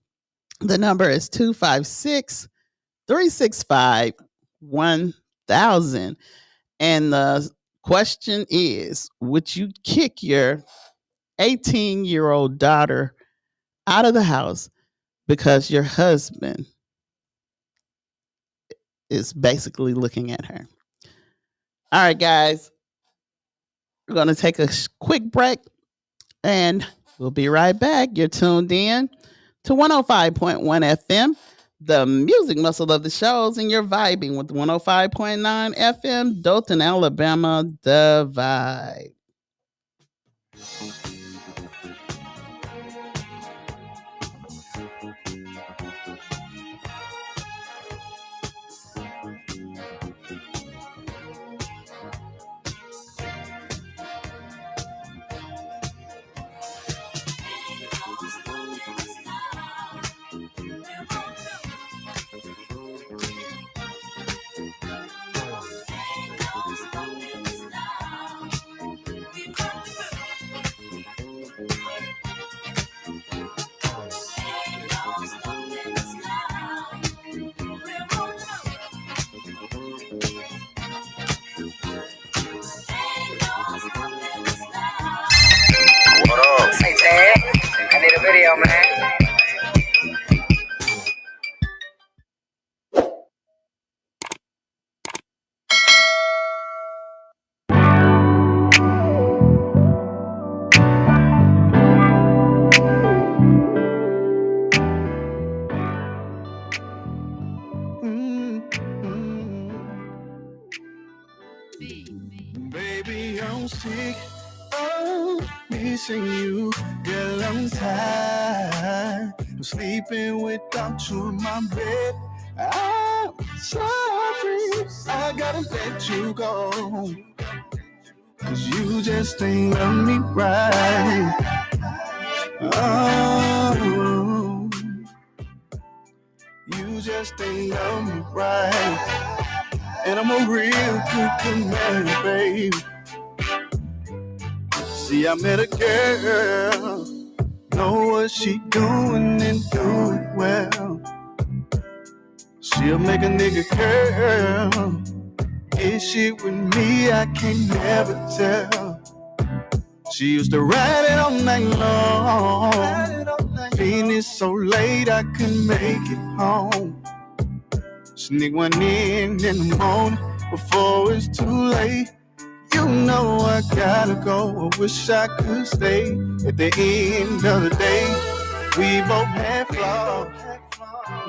The number is 256-365-1000. And the Question is, would you kick your 18-year-old daughter out of the house because your husband is basically looking at her? All right, guys, we're going to take a quick break and we'll be right back. You're tuned in to 105.1 FM, the music muscle of the shows, and you're vibing with 105.9 FM, Dothan, Alabama, the vibe. Hey, Dad, I need a video, man. Baby, I'm sick of missing you. Girl, I'm tired of sleeping without you in my bed. I'm sorry, I gotta let you go, 'cause you just ain't love me right. Oh, you just ain't love me right. And I'm a real good man, babe. See, I met a girl, know what she doing and do it well. She'll make a nigga curl. Is she with me? I can't never tell. She used to ride it all night long. Finished so late I couldn't make it home. Sneak one in the morning before it's too late. You know I gotta go. I wish I could stay. At the end of the day, we both had flaws,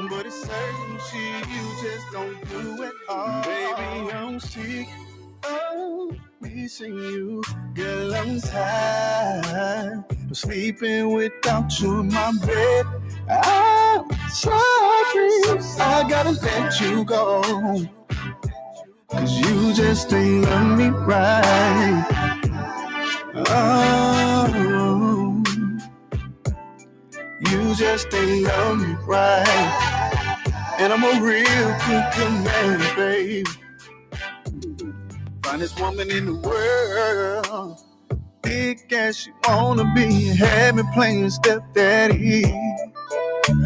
but it's certain you just don't do it all. Baby, I'm sick of missing you. Girl, I'm tired of sleeping without you in my bed. I'm sorry, I gotta let you go, 'cause you just ain't love me right. Oh, you just ain't love me right. And I'm a real good man, babe. Finest woman in the world. Big as she wanna be, had me playing stepdaddy.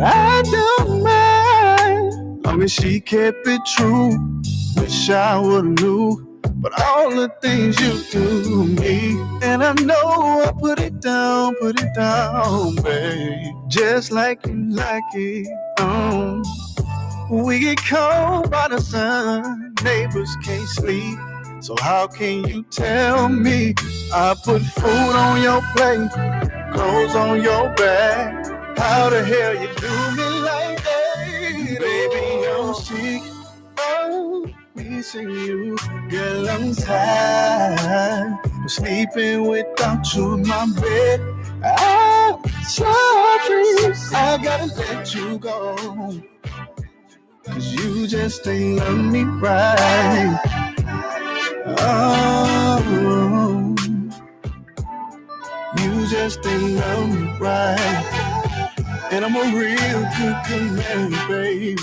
I don't mind, long as she kept it true. Wish I would've knew, but all the things you do to me. And I know I put it down, babe, just like you like it. We get cold by the sun, neighbors can't sleep. So how can you tell me I put food on your plate, clothes on your back? How the hell you do me like that? Baby, I'm sick of missing you. Girl, I'm tired of sleeping without you in my bed. I'm sorry, I gotta let you go, 'cause you just ain't love me right. Oh, you just ain't love me right. And I'm a real good man, babe.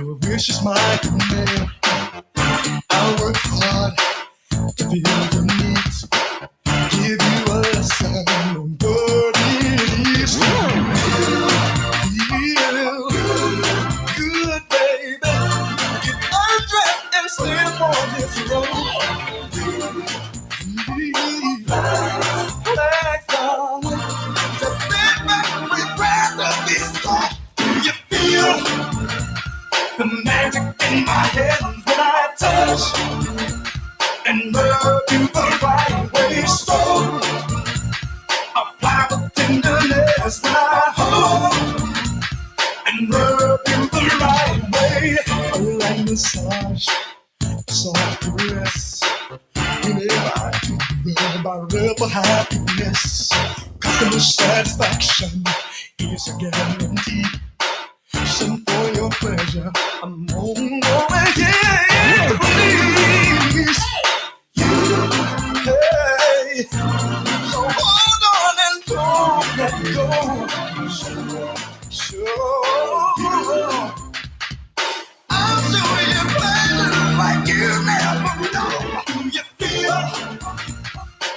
Your wish is my command. I work hard to feel your needs. Give you a lesson on what it is to feel good, baby. Get undressed and slip on this road. Relax, darling. Just sit back and regret the start. You feel the magic in my hands when I touch and rub you the right way. So apply the tenderness when I hold and rub you the right way. I like massage, soft caress. Whenever I do, I rub a happiness. Customer satisfaction is a guarantee. Sing for your pleasure, I'm on over here. Please, you, hey. So hold on and don't let go. Sure, I'll show you pleasure like you never know. You feel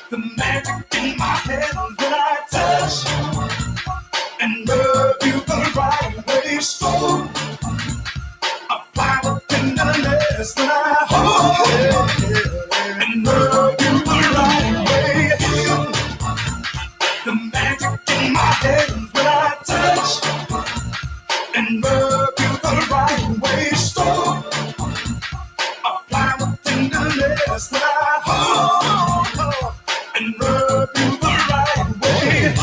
the magic in my hands when I touch and rub you the right way. So apply the tenderness when I hold and rub you the right way. Feel the magic in my hands when I touch and rub you the right way. So apply the tenderness when I hold and rub you the right way.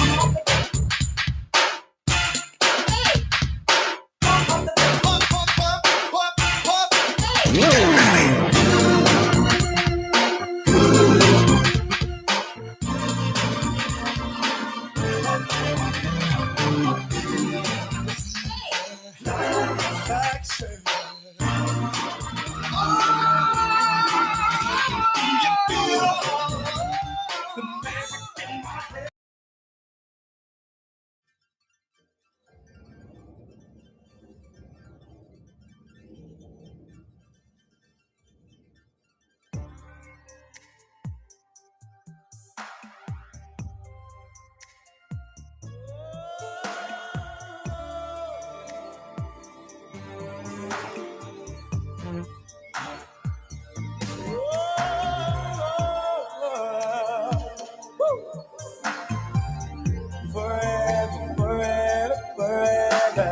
Forever, forever, forever.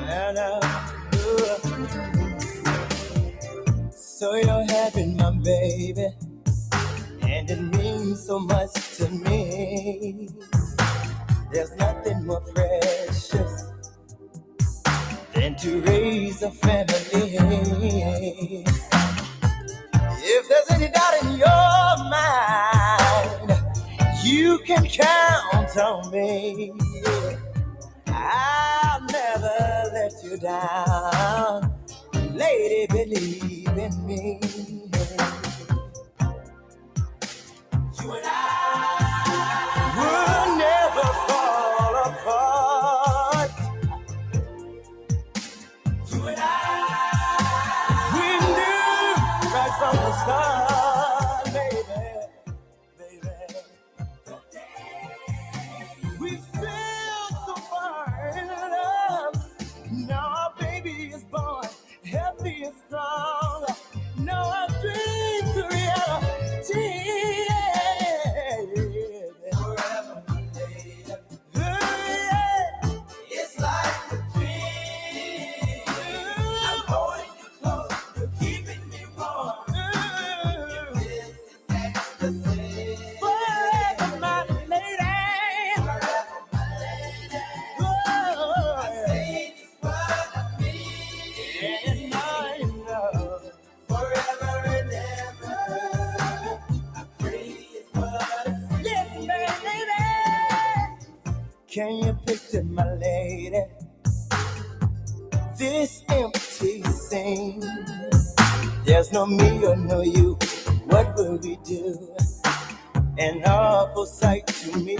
And so you're having my baby, and it means so much to me. There's nothing more precious than to raise a family. If there's any doubt in your mind, you can count on me. I'll never let you down. Lady, believe in me. You and I will never fall apart. You and I, we knew right from the start, baby, baby. We feel so far in love. Now our baby is born, healthy and strong. Now our dreams are reality. Forever, baby. It's like a dream. I'm holding you close, you're keeping me warm. This is ecstasy. Forever, my lady. Forever, my lady. Oh, I say just what I mean. And I know forever and ever. I pray it's what I see. Yes, baby. Can you picture my lady? This empty scene. There's no me or no you. What will we do? An awful sight to me.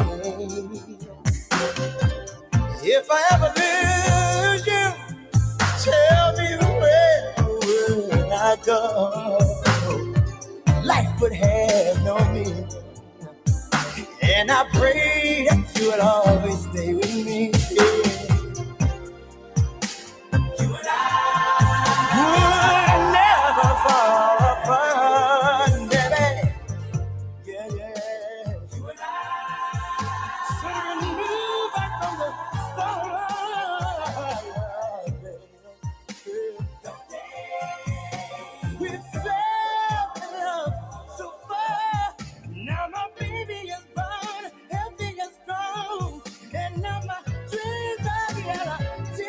If I ever lose you, tell me where will I go? Life would have no meaning. And I pray that you would always stay with me. Yeah. You and I would never fall apart, baby. Yeah, yeah. You and I should move back from the start. The day we fell in love so far. Now my baby is born, healthy and strong, and now my dreams are reality.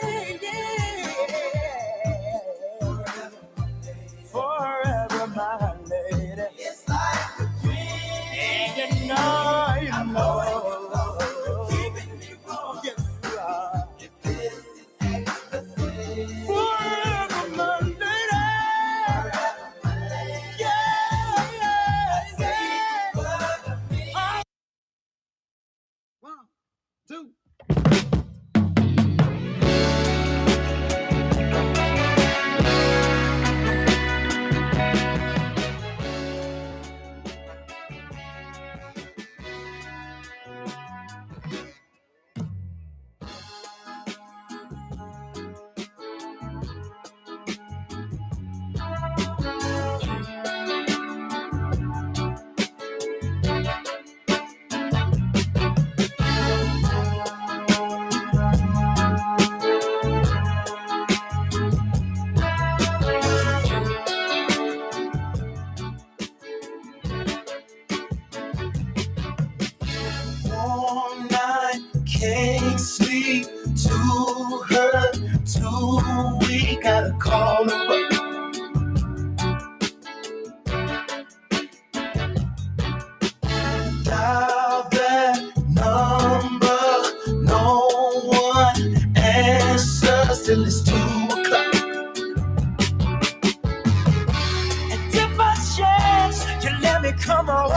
Forever, my lady. It's like a dream. And you know. Keeping me warm. Yes, you are. If this is ecstasy. Forever, my lady. Forever, my lady. Yeah. One, two. All night, can't sleep. Too hurt, too weak. Gotta call her up. Dial that number. No one answers till it's 2 o'clock. And if by chance you let me come over.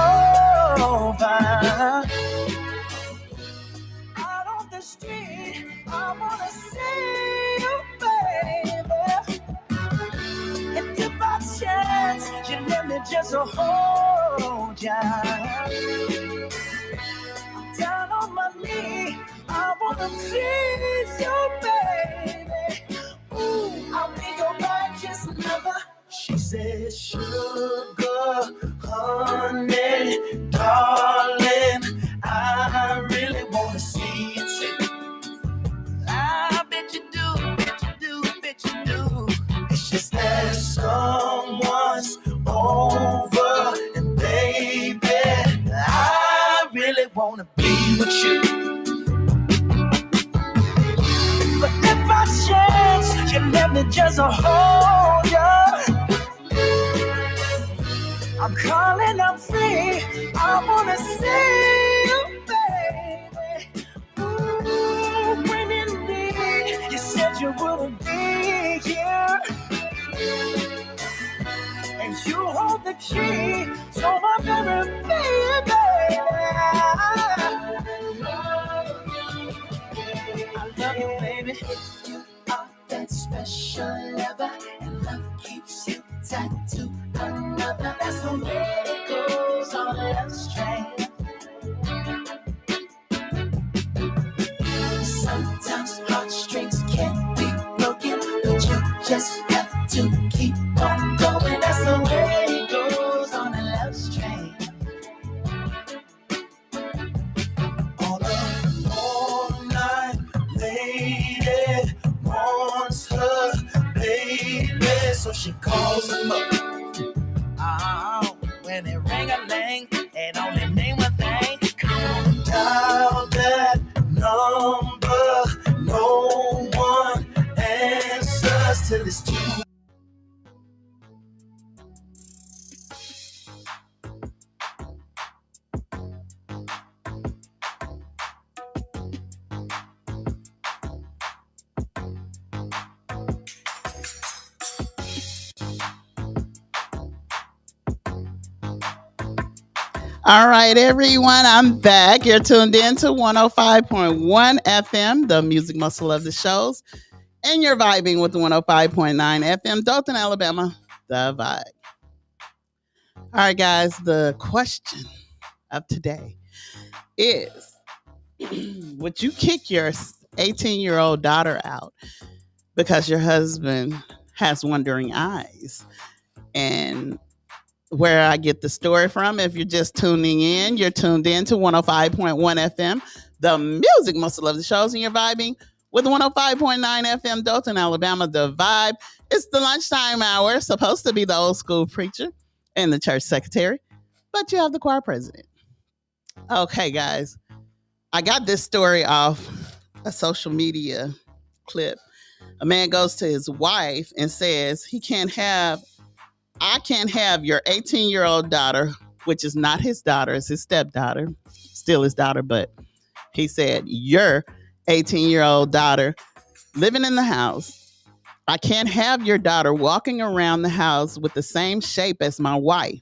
Out on the street, I wanna see you, baby. And if by chance you let me just hold ya, I'm down on my knee, I wanna please you, baby. Ooh, I'll be your righteous lover. She says, sugar, honey, darling, I really wanna see you too. I bet you do, bet you do, bet you do. It's just that someone's over, and baby, I really wanna be with you. But if by chance you let me just hold you, I'm calling, I'm free. I wanna see you, baby. Ooh, when indeed you said you wouldn't be here, and you hold the key to my very baby. I love you, baby. You are that special lover, and love keeps you tied to another. That's the way it goes on a love train. Sometimes heartstrings can't be broken, but you just have to keep on going. That's the way it goes on a love train. On a all-night lady wants her baby, so she calls him up. Oh, when it ring-a-ling, it only mean one thing. Come on, dial that number. No one answers till it's 2. All right, everyone, I'm back. You're tuned in to 105.1 FM, the music muscle of the shows, and you're vibing with 105.9 FM, Dothan, Alabama, the vibe. All right, guys, the question of today is would you kick your 18-year-old daughter out because your husband has wandering eyes? And where I get the story from, if you're just tuning in, you're tuned in to 105.1 FM, the music muscle of the shows, and you're vibing with 105.9 FM, Dothan, Alabama, the vibe. It's the lunchtime hour, supposed to be the old school preacher and the church secretary, but you have the choir president. Okay, guys, I got this story off a social media clip. A man goes to his wife and says I can't have your 18-year-old daughter, which is not his daughter, it's his stepdaughter, still his daughter, but he said, your 18-year-old daughter living in the house. I can't have your daughter walking around the house with the same shape as my wife.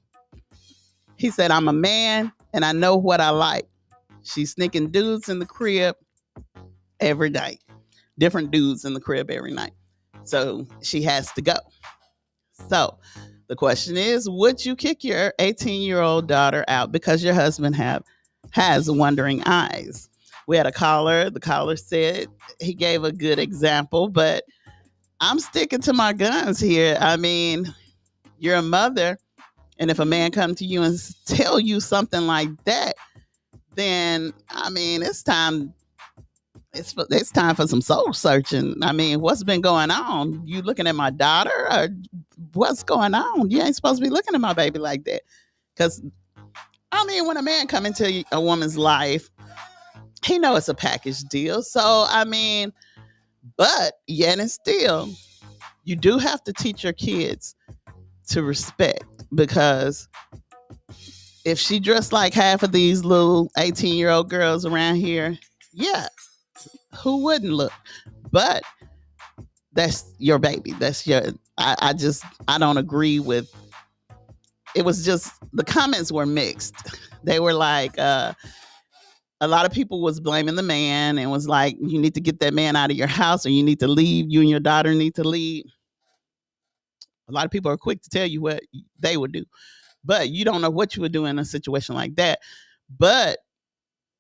He said, I'm a man and I know what I like. She's sneaking dudes in the crib every day, different dudes in the crib every night. So she has to go. So the question is, would you kick your 18-year-old daughter out because your husband has wandering eyes? We had a caller. The caller said he gave a good example, but I'm sticking to my guns here. I mean, you're a mother, and if a man comes to you and tell you something like that, then I mean, it's time for some soul searching. I mean, what's been going on? You looking at my daughter, or what's going on? You ain't supposed to be looking at my baby like that. Because I mean, when a man come into a woman's life, he know it's a package deal. So I mean, but yet and still, you do have to teach your kids to respect, because if she dressed like half of these little 18-year-old girls around here, yeah, who wouldn't look? But that's your baby. That's your. I don't agree with. It was just the comments were mixed. They were like, a lot of people was blaming the man and was like, you need to get that man out of your house, or you need to leave. You and your daughter need to leave. A lot of people are quick to tell you what they would do, but you don't know what you would do in a situation like that. But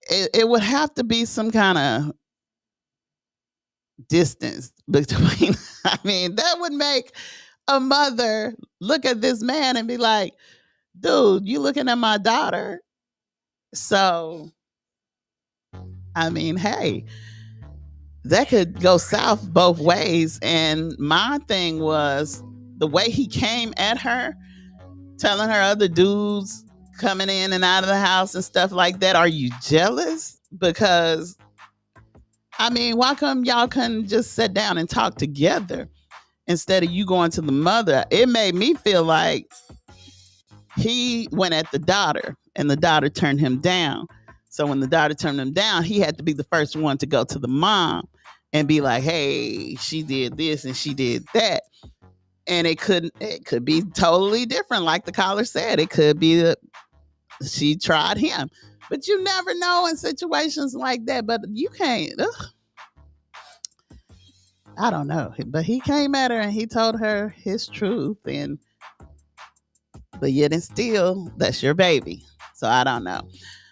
it would have to be some kind of distance between. I mean, that would make a mother look at this man and be like, dude, you looking at my daughter? So I mean, hey, that could go south both ways. And my thing was the way he came at her, telling her other dudes coming in and out of the house and stuff like that. Are you jealous? Because I mean, why come y'all couldn't just sit down and talk together instead of you going to the mother? It made me feel like he went at the daughter and the daughter turned him down. So when the daughter turned him down, he had to be the first one to go to the mom and be like, hey, she did this and she did that. And it could be totally different. Like the caller said, it could be that she tried him. But you never know in situations like that. But you can't. I don't know. But he came at her and he told her his truth. But yet and still, that's your baby. So I don't know.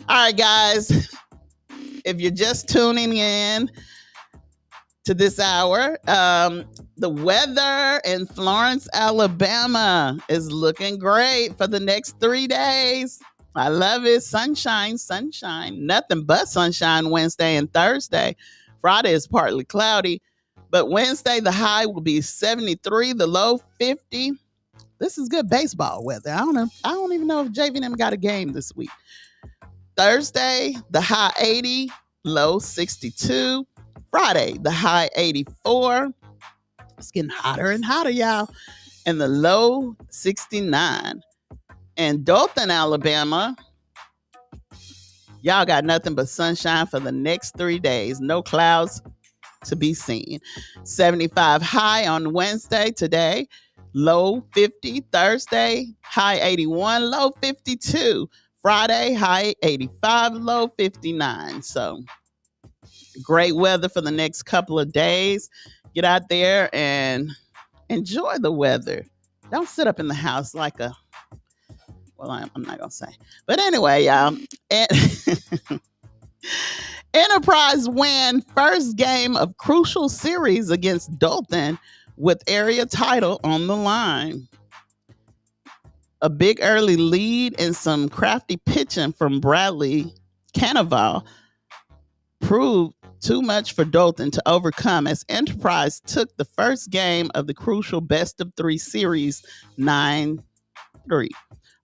All right, guys. If you're just tuning in to this hour, the weather in Florence, Alabama is looking great for the next 3 days. I love it. Sunshine, sunshine. Nothing but sunshine Wednesday and Thursday. Friday is partly cloudy. But Wednesday, the high will be 73, the low 50. This is good baseball weather. I don't know. I don't even know if JV&M got a game this week. Thursday, the high 80, low 62. Friday, the high 84. It's getting hotter and hotter, y'all. And the low 69. And Dothan, Alabama, y'all got nothing but sunshine for the next 3 days. No clouds to be seen. 75 high on Wednesday today. Low 50 Thursday. High 81. Low 52. Friday, high 85, low 59. So great weather for the next couple of days. Get out there and enjoy the weather. Don't sit up in the house like a, well, I'm not going to say. But anyway, y'all. Enterprise win first game of crucial series against Dothan with area title on the line. A big early lead and some crafty pitching from Bradley Cannavale proved too much for Dothan to overcome as Enterprise took the first game of the crucial best of three series 9-3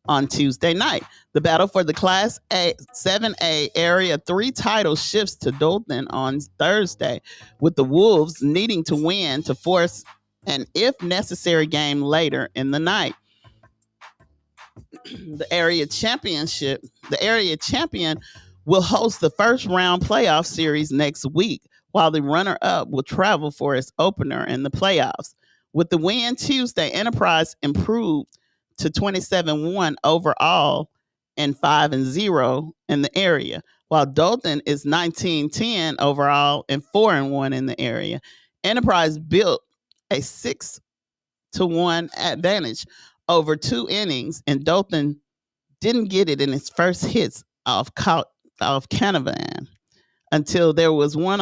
on Tuesday night. The battle for the Class A 7A Area 3 title shifts to Dothan on Thursday, with the Wolves needing to win to force an if necessary game later in the night. The area champion will host the first round playoff series next week, while the runner-up will travel for its opener in the playoffs. With the win Tuesday, Enterprise improved to 27-1 overall and 5-0 in the area, while Dothan is 19-10 overall and 4-1 in the area. Enterprise built a 6-1 advantage over 2 innings, and Dothan didn't get it in its first hits off Canavan until there was one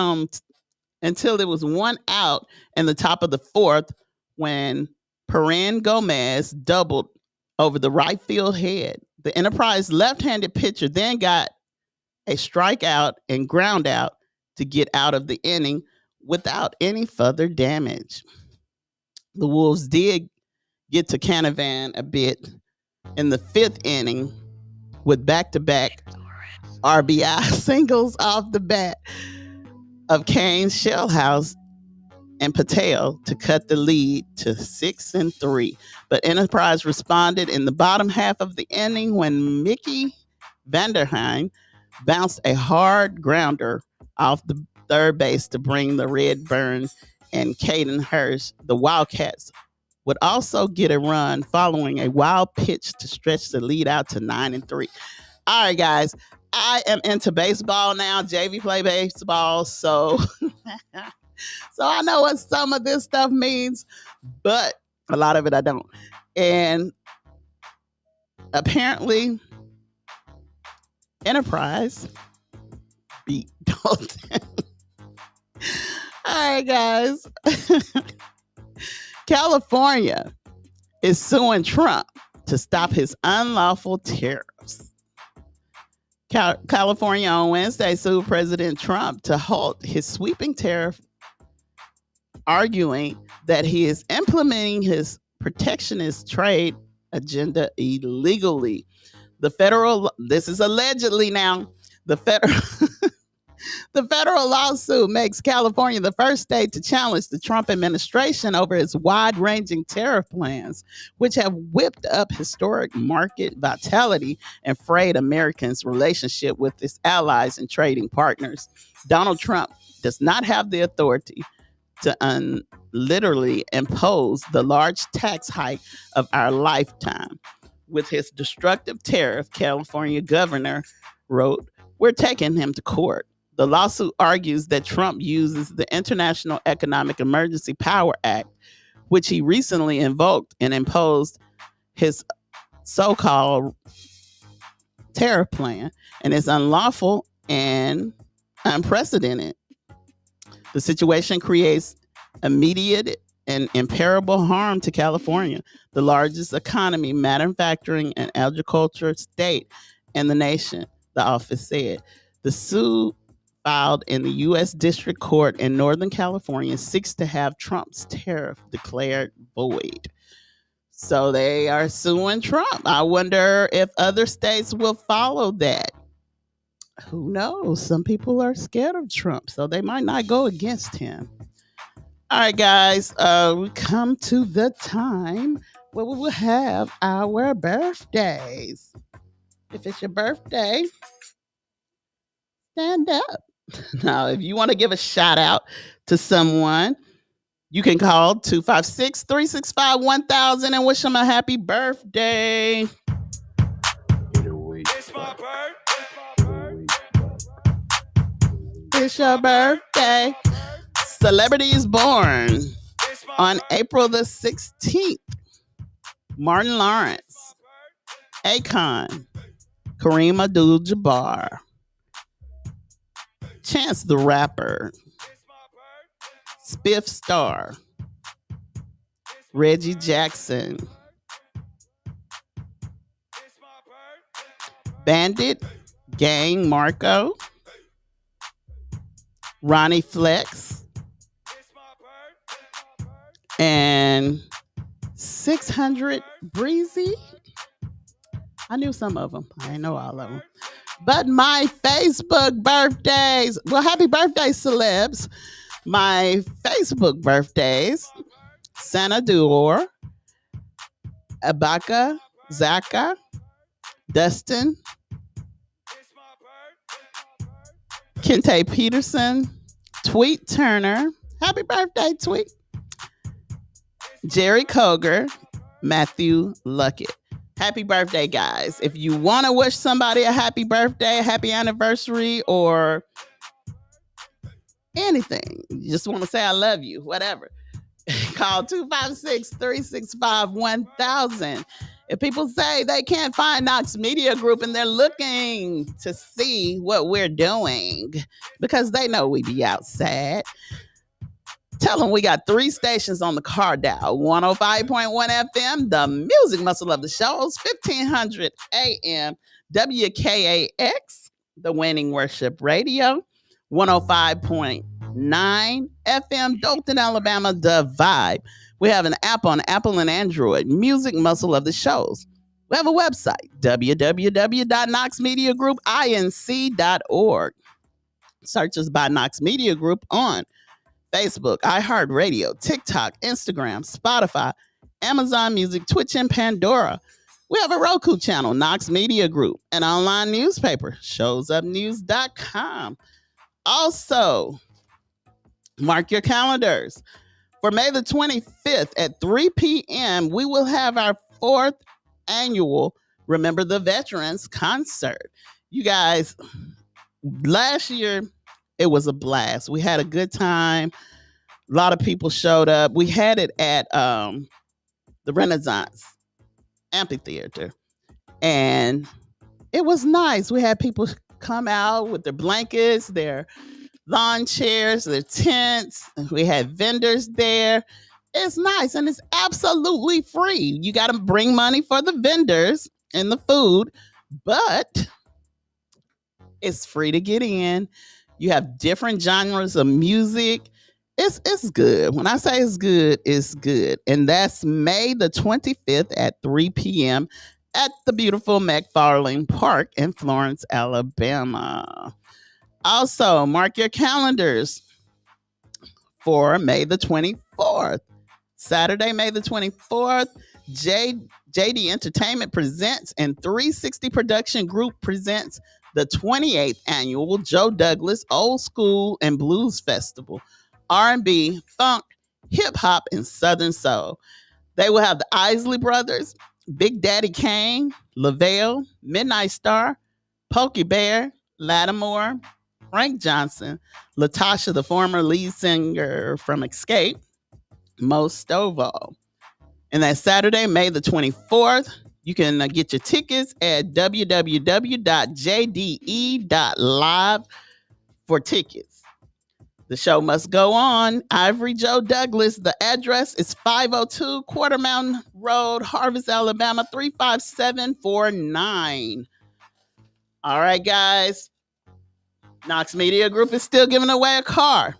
out in the top of the fourth when Perrin Gomez doubled over the right field head. The Enterprise left-handed pitcher then got a strikeout and ground out to get out of the inning without any further damage. The Wolves did get to Canavan a bit in the 5th inning with back-to-back RBI singles off the bat of Kane, Shellhouse, and Patel to cut the lead to 6-3. But Enterprise responded in the bottom half of the inning when Mickey Vanderheim bounced a hard grounder off the third base to bring the Redbirds and Caden Hurst, the Wildcats, would also get a run following a wild pitch to stretch the lead out to 9-3. All right, guys, I am into baseball now. JV play baseball, so I know what some of this stuff means, but a lot of it I don't. And apparently, Enterprise beat Dothan. All right, guys. California is suing Trump to stop his unlawful tariffs. California on Wednesday sued President Trump to halt his sweeping tariff, arguing that he is implementing his protectionist trade agenda illegally. This is allegedly now, the federal lawsuit makes California the first state to challenge the Trump administration over its wide-ranging tariff plans, which have whipped up historic market vitality and frayed Americans' relationship with its allies and trading partners. Donald Trump does not have the authority to literally impose the large tax hike of our lifetime. With his destructive tariff, California governor wrote, "We're taking him to court." The lawsuit argues that Trump uses the International Economic Emergency Power Act, which he recently invoked and imposed his so-called tariff plan, and is unlawful and unprecedented. The situation creates immediate and irreparable harm to California, the largest economy, manufacturing, and agriculture state in the nation, the office said. The suit filed in the U.S. District Court in Northern California seeks to have Trump's tariff declared void. So they are suing Trump. I wonder if other states will follow that. Who knows? Some people are scared of Trump, so they might not go against him. All right, guys, we come to the time where we will have our birthdays. If it's your birthday, stand up. Now, if you want to give a shout out to someone, you can call 256-365-1000 and wish them a happy birthday. It's your birthday. Celebrities born on April the 16th. Martin Lawrence, Akon, Kareem Abdul-Jabbar, Chance the Rapper, Spiff Star, Reggie Jackson, Bandit, Gang Marco, Ronnie Flex, and 600 Breezy. I knew some of them. I didn't know all of them. But my Facebook birthdays, well, happy birthday, celebs. My Facebook birthdays, Santa Dior, Abaka, Zaka, Dustin, Kente Peterson, Tweet Turner. Happy birthday, Tweet. Jerry Koger, Matthew Luckett. Happy birthday, guys. If you want to wish somebody a happy birthday, a happy anniversary, or anything, you just want to say I love you, whatever, call 256-365-1000. If people say they can't find Knox Media Group and they're looking to see what we're doing because they know we be outside, tell them we got 3 stations on the car dial. 105.1 FM, the music muscle of the shows, 1500 AM, WKAX, the winning worship radio, 105.9 FM, Dothan, Alabama, the vibe. We have an app on Apple and Android, music muscle of the shows. We have a website, www.knoxmediagroupinc.org. Search us by Knox Media Group on Facebook, iHeartRadio, TikTok, Instagram, Spotify, Amazon Music, Twitch, and Pandora. We have a Roku channel, Knox Media Group, an online newspaper, showsupnews.com. Also, mark your calendars. For May the 25th at 3 p.m., we will have our 4th annual Remember the Veterans concert. You guys, last year, it was a blast. We had a good time. A lot of people showed up. We had it at the Renaissance Amphitheater, and it was nice. We had people come out with their blankets, their lawn chairs, their tents. We had vendors there. It's nice, and it's absolutely free. You got to bring money for the vendors and the food, but it's free to get in. You have different genres of music. It's good. When I say it's good, it's good. And that's May the 25th at 3 p.m. at the beautiful McFarlane Park in Florence, Alabama. Also, mark your calendars for May the 24th. Saturday, May the 24th, JD Entertainment presents and 360 Production Group presents the 28th annual Joe Douglas Old School and Blues Festival, R&B, funk, hip hop, and Southern soul. They will have the Isley Brothers, Big Daddy Kane, Lavelle, Midnight Star, Pokey Bear, Lattimore, Frank Johnson, Latasha, the former lead singer from Escape, Mo Stovall. And that Saturday, May the 24th, you can get your tickets at www.jde.live for tickets. The show must go on. Ivory Joe Douglas. The address is 502 Quarter Mountain Road, Harvest, Alabama, 35749. All right, guys. Knox Media Group is still giving away a car.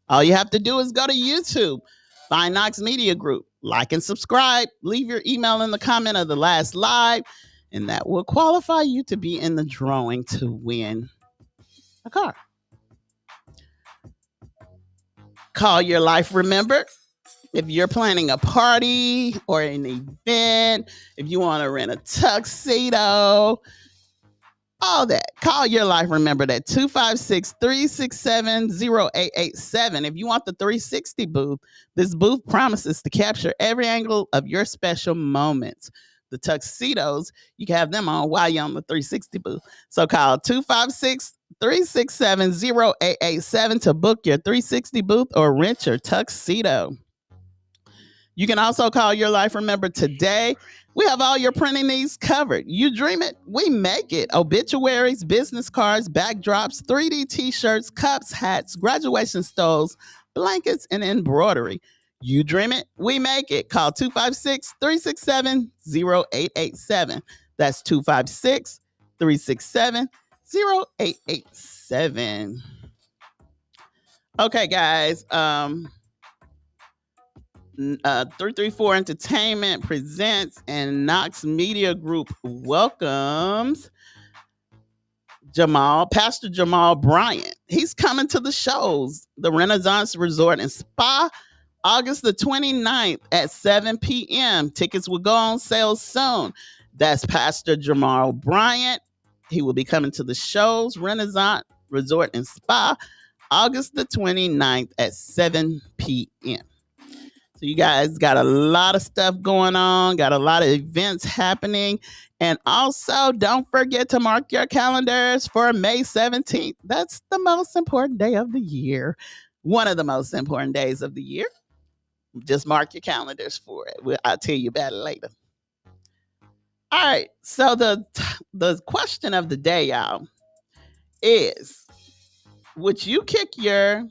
All you have to do is go to YouTube, find Knox Media Group, like and subscribe, leave your email in the comment of the last live, and that will qualify you to be in the drawing to win a car. Call Your Life Remember. If you're planning a party or an event, if you want to rent a tuxedo, all that, call Your Life Remember at 256-367-0887. If you want the 360 booth, this booth promises to capture every angle of your special moments. the tuxedos, you can have them on while you're on the 360 booth. So call 256-367-0887 to book your 360 booth or rent your tuxedo. You can also call Your Life Remember today. We have all your printing needs covered. You dream it, we make it. Obituaries, business cards, backdrops, 3D t-shirts, cups, hats, graduation stoles, blankets, and embroidery. You dream it, we make it. Call 256-367-0887. That's 256-367-0887. Okay, guys. 334 Entertainment presents and Knox Media Group welcomes Pastor Jamal Bryant. He's coming to the shows, the Renaissance Resort and Spa, August the 29th at 7 p.m. Tickets will go on sale soon. That's Pastor Jamal Bryant. He will be coming to the shows, Renaissance Resort and Spa, August the 29th at 7 p.m. So you guys got a lot of stuff going on, got a lot of events happening. And also, don't forget to mark your calendars for May 17th. That's the most important day of the year. One of the most important days of the year. Just mark your calendars for it. I'll tell you about it later. All right. So the question of the day, y'all, is would you kick your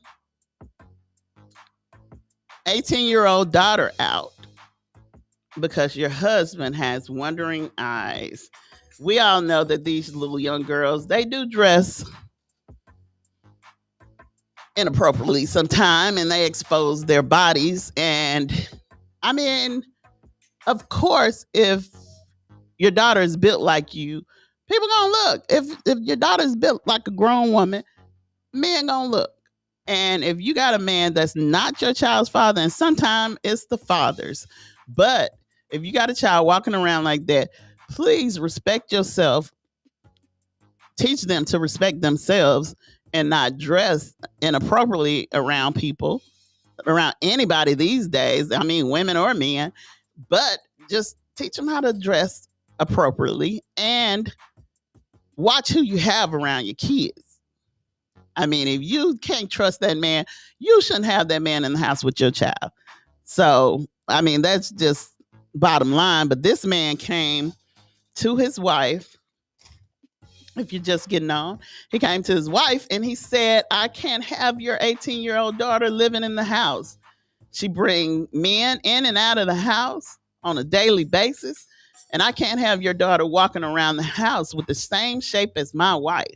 18-year-old daughter out because your husband has wandering eyes? We all know that these little young girls, they do dress inappropriately sometime, and they expose their bodies. And I mean, of course, if your daughter is built like you, people gonna look. If your daughter is built like a grown woman, men gonna look. And if you got a man that's not your child's father, and sometimes it's the fathers, but if you got a child walking around like that, please respect yourself. Teach them to respect themselves and not dress inappropriately around people, around anybody these days. I mean, women or men, but just teach them how to dress appropriately and watch who you have around your kids. I mean, if you can't trust that man, you shouldn't have that man in the house with your child. So, I mean, that's just bottom line. But this man came to his wife. If you're just getting on, he came to his wife and he said, I can't have your 18-year-old daughter living in the house. She bring men in and out of the house on a daily basis. And I can't have your daughter walking around the house with the same shape as my wife.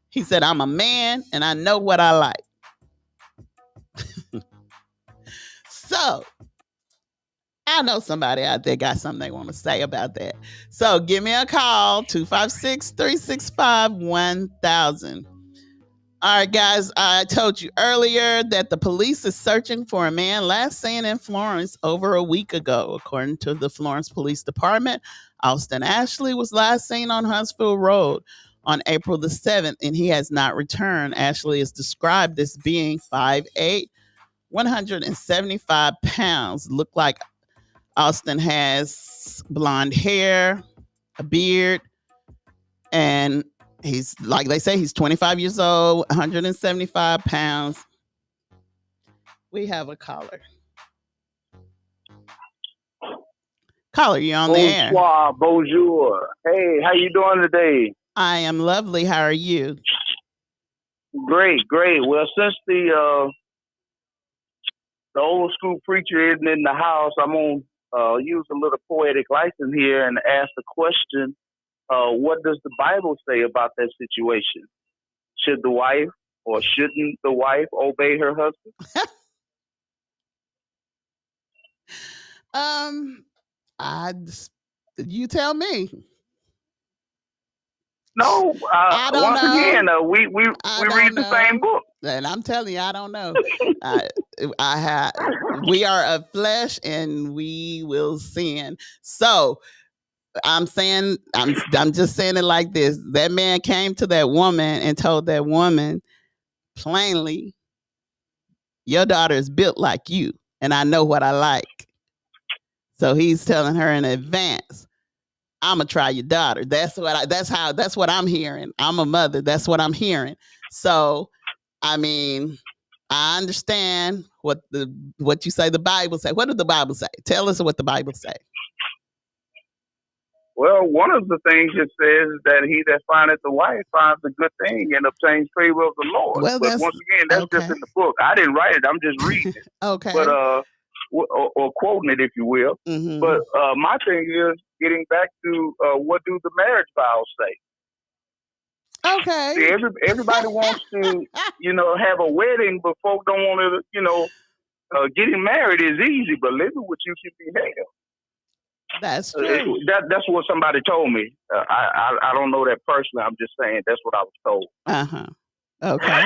He said, I'm a man and I know what I like. So I know somebody out there got something they want to say about that. So give me a call, 256-365-1000. All right, guys, I told you earlier that the police is searching for a man last seen in Florence over a week ago. According to the Florence Police Department, Austin Ashley was last seen on Huntsville Road on April the 7th, and he has not returned. Ashley is described as being 5'8", 175 pounds. Look like Austin has blonde hair, a beard, and he's, like they say, he's 25 years old, 175 pounds. We have a caller. Caller, you're on the air. Bonsoir, bonjour. Hey, how you doing today? I am lovely. How are you? Great. Well, since the old school preacher isn't in the house, I'm going to use a little poetic license here and ask the question, what does the Bible say about that situation? Should the wife or shouldn't the wife obey her husband? You tell me. No, I don't once know. again, we read the same book. And I'm telling you, I don't know. We are of flesh and we will sin. So I'm saying, I'm just saying it like this. That man came to that woman and told that woman plainly, your daughter is built like you, and I know what I like. So he's telling her in advance, I'm gonna try your daughter. That's what I'm hearing. I'm a mother. That's what I'm hearing. So, I mean, I understand what you say the Bible say. What did the Bible say? Tell us what the Bible say. Well, one of the things it says is that he that findeth the wife finds a good thing and obtains favor of the Lord. Well, but once again, that's just in the book. I didn't write it. I'm just reading it. Okay. But or quoting it, if you will. Mm-hmm. But my thing is getting back to what do the marriage vows say? Okay. See, everybody wants to, have a wedding, but folk don't want to, getting married is easy, but living with you can be hell. That's true. That's what somebody told me. I don't know that personally. I'm just saying that's what I was told. Uh-huh. Okay.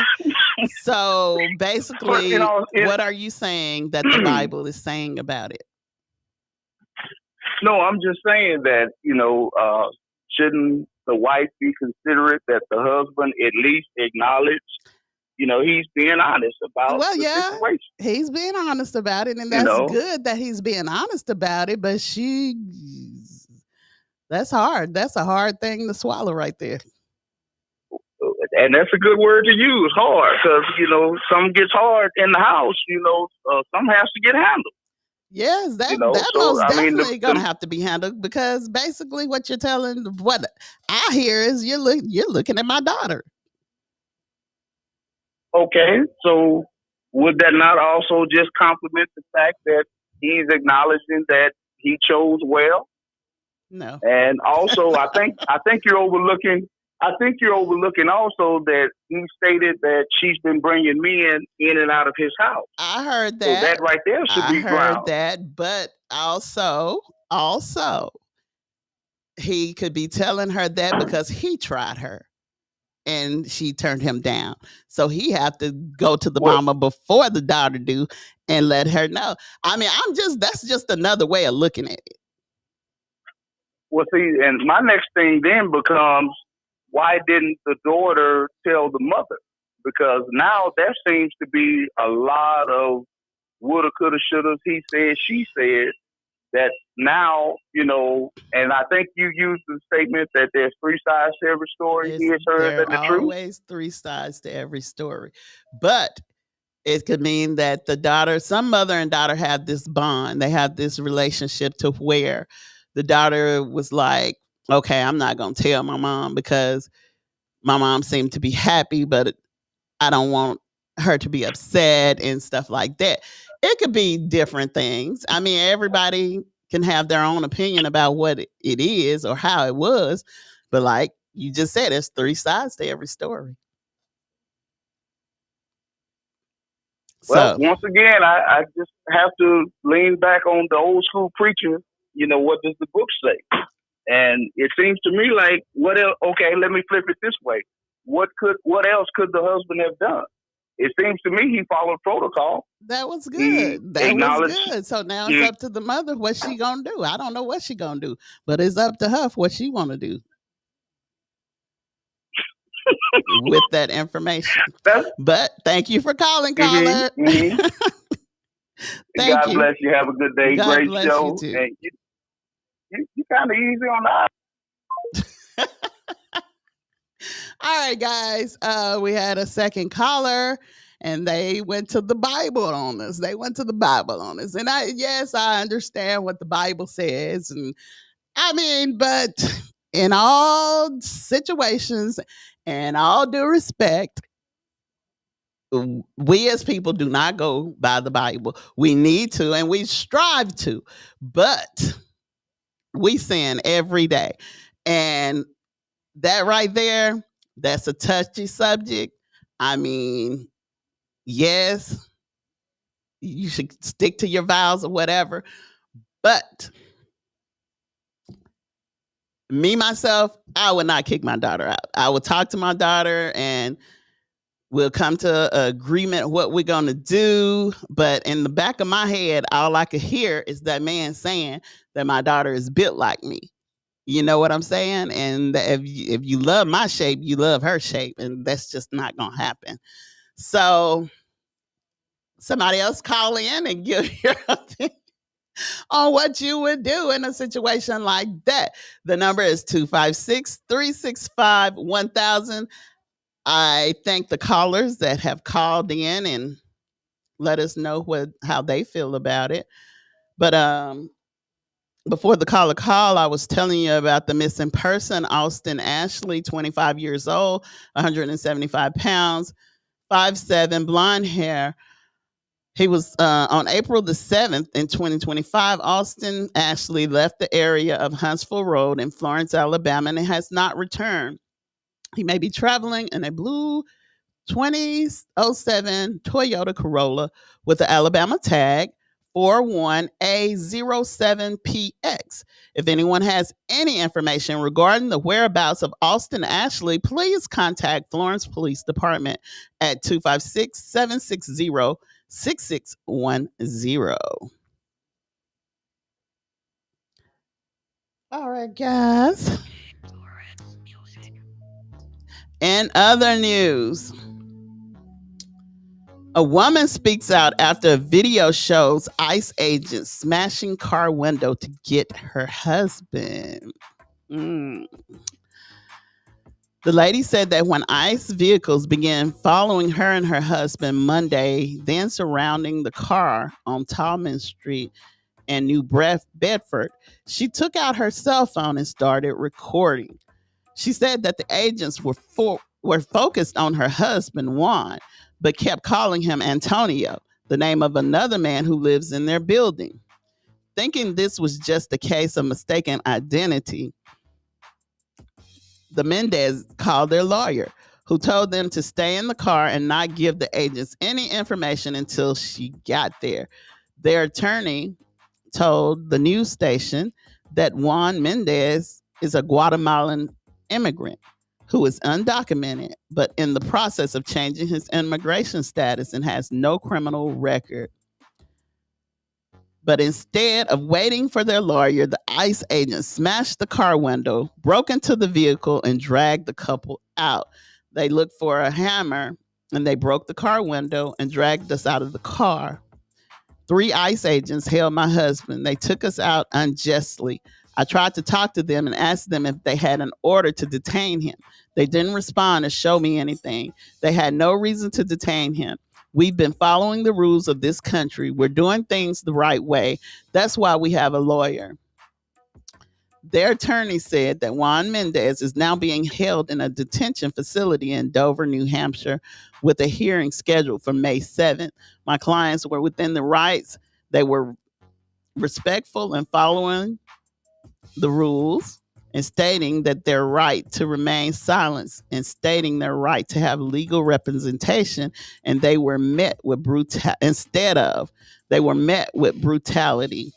So basically, what are you saying that the Bible is saying about it? No, I'm just saying that, shouldn't the wife be considerate that the husband at least acknowledge, he's being honest about the situation. He's being honest about it, and that's good that he's being honest about it, but that's hard. That's a hard thing to swallow right there. And that's a good word to use, hard, because, something gets hard in the house, something has to get handled. Yes, that most definitely going to have to be handled, because basically what you're telling, what I hear is you're looking at my daughter. Okay, so would that not also just complement the fact that he's acknowledging that he chose well? No. And also, I think you're overlooking. I think you're overlooking also that he stated that she's been bringing men in and out of his house. I heard that. So that right there should be ground. I heard that, but also, he could be telling her that because he tried her and she turned him down. So he have to go to the mama before the daughter do and let her know. I mean, that's just another way of looking at it. Well, see, and my next thing then becomes, why didn't the daughter tell the mother? Because now there seems to be a lot of woulda, coulda, shoulda, he said, she said, that now, and I think you used the statement that there's three sides to every story. He has heard that the truth. Always three sides to every story. But it could mean that some mother and daughter have this bond. They have this relationship to where the daughter was like, okay, I'm not going to tell my mom because my mom seemed to be happy, but I don't want her to be upset and stuff like that. It could be different things. I mean, everybody can have their own opinion about what it is or how it was. But like you just said, there's three sides to every story. Well, once again, I just have to lean back on the old school preacher. What does the book say? And it seems to me like, what else? Okay, let me flip it this way. What else could the husband have done? It seems to me he followed protocol. That was good. That was good. So now it's up to the mother what she gonna do. I don't know what she gonna do, but it's up to her what she want to do with that information. But thank you for calling, caller. Mm-hmm. God bless you. Have a good day. God Great show. You too. And you kind of easy on the eye. All right, guys. We had a second caller, and they went to the Bible on us. And I understand what the Bible says. And I mean, but in all situations and all due respect, we as people do not go by the Bible. We need to, and we strive to, but we sin every day. And that right there, that's a touchy subject. I mean, yes, you should stick to your vows or whatever. But me, myself, I would not kick my daughter out. I would talk to my daughter and we'll come to an agreement what we're going to do. But in the back of my head, all I could hear is that man saying that my daughter is built like me. You know what I'm saying? And if you love my shape, you love her shape. And that's just not going to happen. So somebody else call in and give your opinion on what you would do in a situation like that. The number is 256-365-1000. I thank the callers that have called in and let us know how they feel about it. But before the caller call, I was telling you about the missing person, Austin Ashley, 25 years old, 175 pounds, 5'7", blonde hair. He was on April the 7th in 2025. Austin Ashley left the area of Huntsville Road in Florence, Alabama, and has not returned. He may be traveling in a blue 2007 Toyota Corolla with the Alabama tag 41A07PX. If anyone has any information regarding the whereabouts of Austin Ashley, please contact Florence Police Department at 256-760-6610. All right, guys. In other news, a woman speaks out after a video shows ICE agents smashing car window to get her husband. The lady said that when ICE vehicles began following her and her husband Monday, then surrounding the car on Tallman Street in New Bedford, she took out her cell phone and started recording. She said that the agents were focused on her husband, Juan, but kept calling him Antonio, the name of another man who lives in their building. Thinking this was just a case of mistaken identity, the Mendez called their lawyer, who told them to stay in the car and not give the agents any information until she got there. Their attorney told the news station that Juan Mendez is a Guatemalan immigrant who is undocumented, but in the process of changing his immigration status and has no criminal record. But instead of waiting for their lawyer, the ICE agent smashed the car window, broke into the vehicle, and dragged the couple out. They looked for a hammer and they broke the car window and dragged us out of the car. 3 ICE agents held my husband. They took us out unjustly. I tried to talk to them and ask them if they had an order to detain him. They didn't respond or show me anything. They had no reason to detain him. We've been following the rules of this country. We're doing things the right way. That's why we have a lawyer. Their attorney said that Juan Mendez is now being held in a detention facility in Dover, New Hampshire, with a hearing scheduled for May 7th. My clients were within the rights. They were respectful and following the rules and stating that their right to remain silent and stating their right to have legal representation, and they were met with they were met with brutality.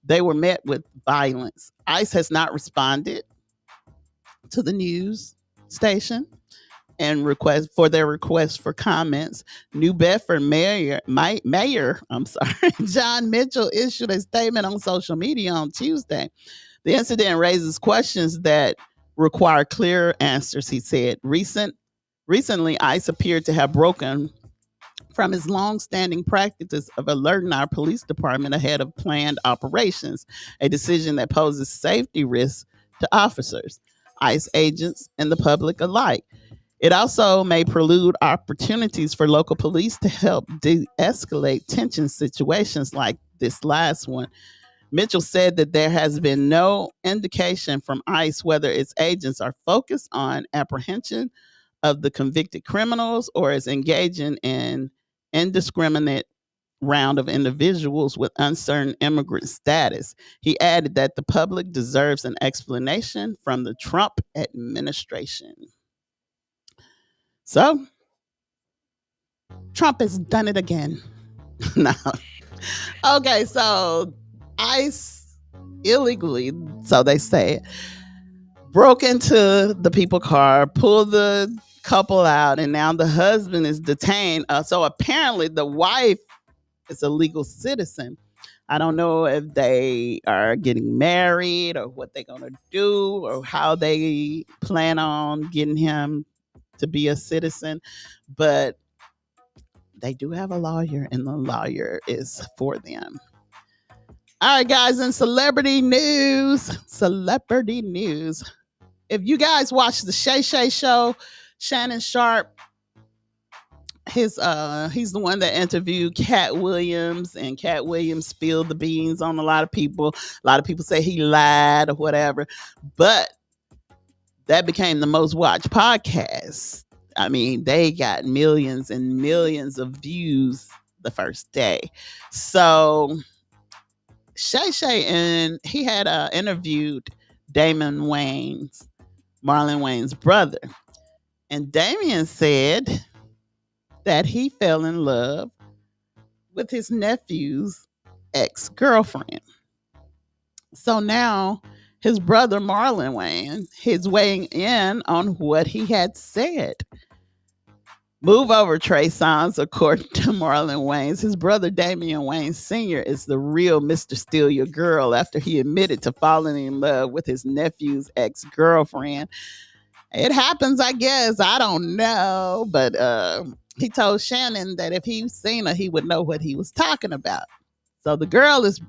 They were met with violence. ICE has not responded to the news station and request for comments. New Bedford Mayor John Mitchell issued a statement on social media on Tuesday. The incident raises questions that require clear answers, he said. Recently, ICE appeared to have broken from his long-standing practice of alerting our police department ahead of planned operations, a decision that poses safety risks to officers, ICE agents, and the public alike. It also may prelude opportunities for local police to help de-escalate tension situations like this last one. Mitchell said that there has been no indication from ICE whether its agents are focused on apprehension of the convicted criminals or is engaging in indiscriminate round of individuals with uncertain immigrant status. He added that the public deserves an explanation from the Trump administration. So, Trump has done it again. No. Okay, so ICE illegally, so they say, broke into the people's car, pulled the couple out, and now the husband is detained. So apparently the wife is a legal citizen. I don't know if they are getting married or what they're going to do or how they plan on getting him to be a citizen, but they do have a lawyer and the lawyer is for them. All right, guys, in celebrity news. If you guys watch the Shay Shay show, Shannon Sharp, he's the one that interviewed Cat Williams, and Cat Williams spilled the beans on a lot of people. A lot of people say he lied or whatever, but that became the most watched podcast. I mean, they got millions and millions of views the first day. So Shay Shay, and he had interviewed Marlon Wayne's brother. And Damien said that he fell in love with his nephew's ex-girlfriend. So now his brother Marlon Wayne is weighing in on what he had said. Move over, Trey Songz. According to Marlon Wayans, his brother Damian Wayans Sr. is the real Mr. Steal Your Girl after he admitted to falling in love with his nephew's ex-girlfriend. It happens, I guess. I don't know. But he told Shannon that if he seen her, he would know what he was talking about. So the girl is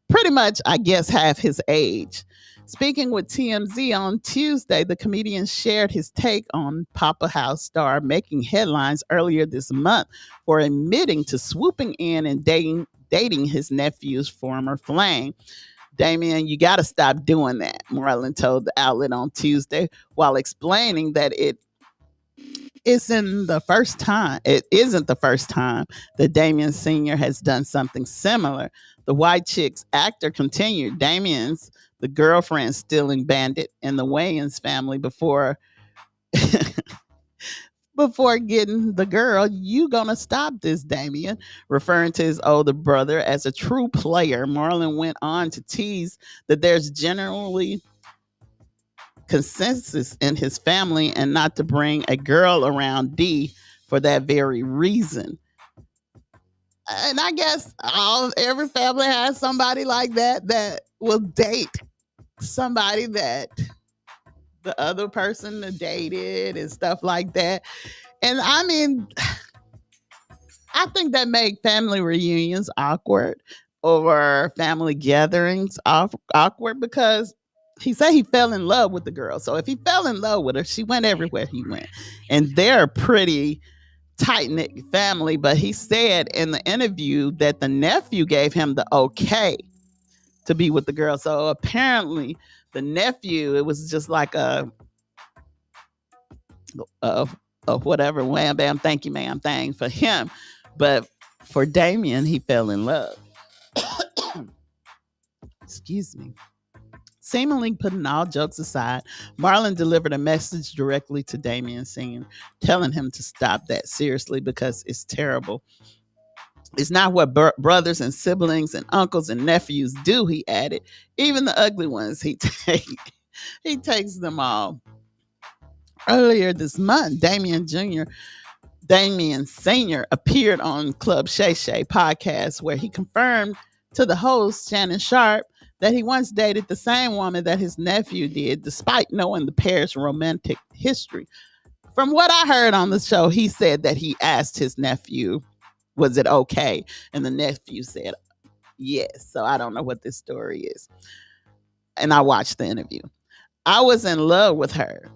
pretty much, I guess, half his age. Speaking with TMZ on Tuesday, the comedian shared his take on Papa House star making headlines earlier this month for admitting to swooping in and dating his nephew's former flame. Damien, you got to stop doing that, Marlon told the outlet on Tuesday, while explaining that it isn't the first time that Damien Sr. has done something similar. The White Chicks actor continued, Damien's the girlfriend stealing bandit in the Wayans family before getting the girl. You gonna stop this, Damien? Referring to his older brother as a true player, Marlon went on to tease that there's generally consensus in his family and not to bring a girl around D for that very reason. And I guess every family has somebody like that will date somebody that the other person dated and stuff like that. And I mean, I think that make family reunions awkward or family gatherings awkward because he said he fell in love with the girl. So if he fell in love with her, she went everywhere he went. And they're a pretty tight-knit family. But he said in the interview that the nephew gave him the okay to be with the girl. So apparently the nephew, it was just like a whatever, wham bam, thank you ma'am thing for him. But for Damien, he fell in love. Excuse me. Seemingly putting all jokes aside, Marlon delivered a message directly to Damien Sr., telling him to stop that seriously because it's terrible. It's not what brothers and siblings and uncles and nephews do, he added. Even the ugly ones, he takes them all. Earlier this month, Damien Sr. appeared on Club Shay Shay podcast where he confirmed to the host, Shannon Sharp, that he once dated the same woman that his nephew did, despite knowing the pair's romantic history. From what I heard on the show, he said that he asked his nephew, was it okay? And the nephew said, yes. So I don't know what this story is. And I watched the interview. I was in love with her.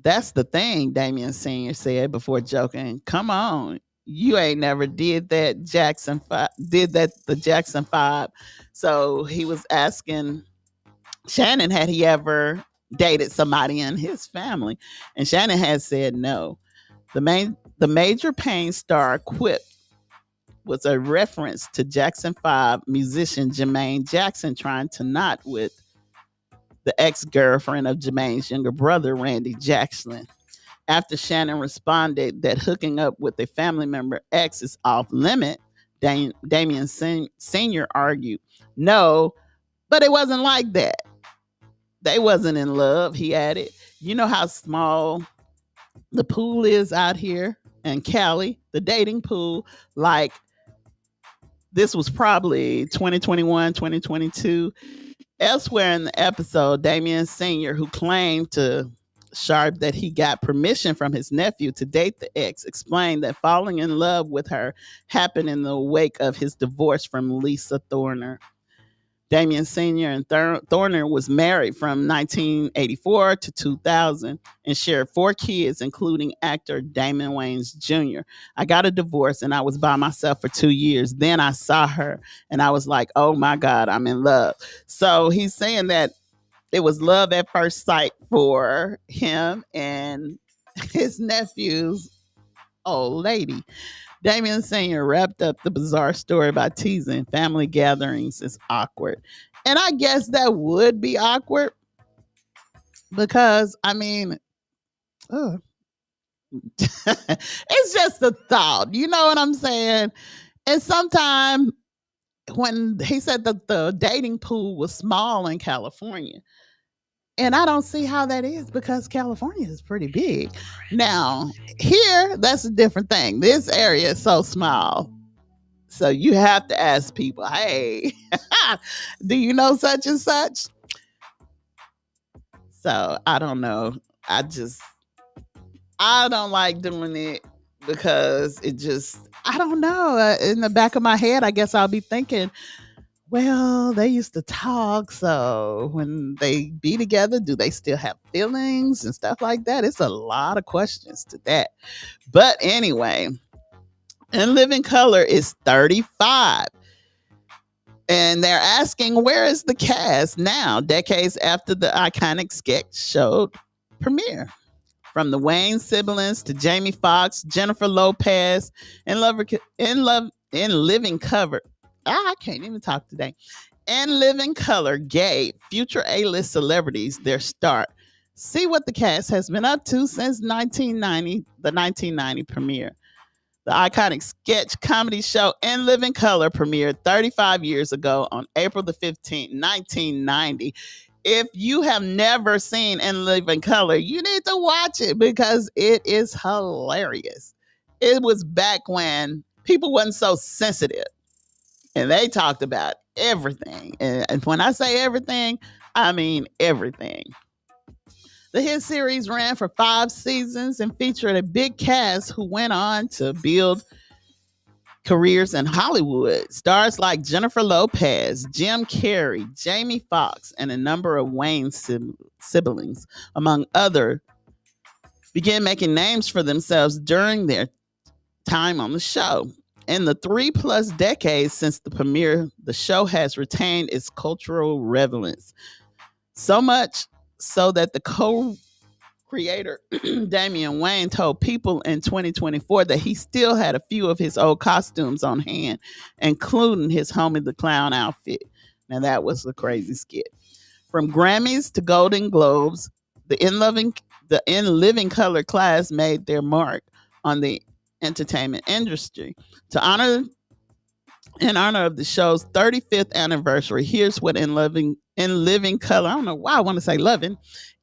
That's the thing, Damien Sr. said before joking. Come on. You ain't never did that the Jackson 5. So he was asking Shannon, had he ever dated somebody in his family? And Shannon had said no. The Major Payne star quip was a reference to Jackson 5 musician Jermaine Jackson trying to knot with the ex-girlfriend of Jermaine's younger brother, Randy Jackson. After Shannon responded that hooking up with a family member ex is off limit, Damien Sr. argued, no, but it wasn't like that. They wasn't in love, he added. You know how small the pool is out here in Cali, the dating pool. Like, this was probably 2021, 2022. Elsewhere in the episode, Damien Sr., who claimed to Sharp that he got permission from his nephew to date the ex, explained that falling in love with her happened in the wake of his divorce from Lisa Thorner. Damian Sr. and Thorner was married from 1984 to 2000 and shared 4 kids, including actor Damon Wayans Jr. I got a divorce and I was by myself for 2 years. Then I saw her and I was like, oh my God, I'm in love. So he's saying that it was love at first sight for him and his nephew's old lady. Damien Sr. wrapped up the bizarre story by teasing family gatherings is awkward. And I guess that would be awkward because, I mean, ugh. It's just a thought. You know what I'm saying? And sometimes when he said that the dating pool was small in California, and I don't see how that is because California is pretty big. Now, here, that's a different thing. This area is so small. So you have to ask people, hey, do you know such and such? So I don't know. I don't like doing it because I don't know. In the back of my head, I guess I'll be thinking, well, they used to talk. So when they be together, do they still have feelings and stuff like that? It's a lot of questions to that. But anyway, In Living Color is 35. And they're asking, where is the cast now, decades after the iconic sketch show premiere? From the Wayne siblings to Jamie Foxx, Jennifer Lopez, in Living Color. I can't even talk today. In Living Color gave future A-list celebrities their start. See what the cast has been up to since the 1990 premiere. The iconic sketch comedy show In Living Color premiered 35 years ago on April the 15th, 1990. If you have never seen In Living Color, you need to watch it because it is hilarious. It was back when people wasn't so sensitive and they talked about everything. And when I say everything, I mean everything. The hit series ran for 5 seasons and featured a big cast who went on to build careers in Hollywood. Stars like Jennifer Lopez, Jim Carrey, Jamie Foxx, and a number of Wayne siblings, among others, began making names for themselves during their time on the show. In the 3+ decades since the premiere, the show has retained its cultural relevance. So much so that the co-creator, Damian Wayne, told People in 2024 that he still had a few of his old costumes on hand, including his Homie the Clown outfit. Now, that was a crazy skit. From Grammys to Golden Globes, the In Living Color class made their mark on the entertainment industry. In honor of the show's 35th anniversary, here's what In Living Color, I don't know why I want to say loving,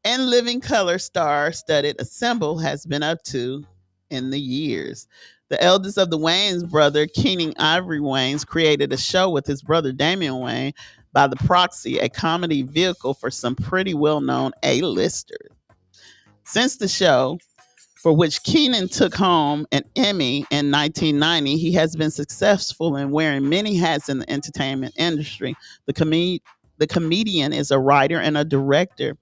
In Living Color star-studded ensemble has been up to in the years. The eldest of the Wayans brother, Keenen Ivory Wayans, created a show with his brother Damian Wayne, by the proxy, a comedy vehicle for some pretty well-known A-listers. Since the show, for which Keenen took home an Emmy in 1990, he has been successful in wearing many hats in the entertainment industry. The comedian is a writer and a director,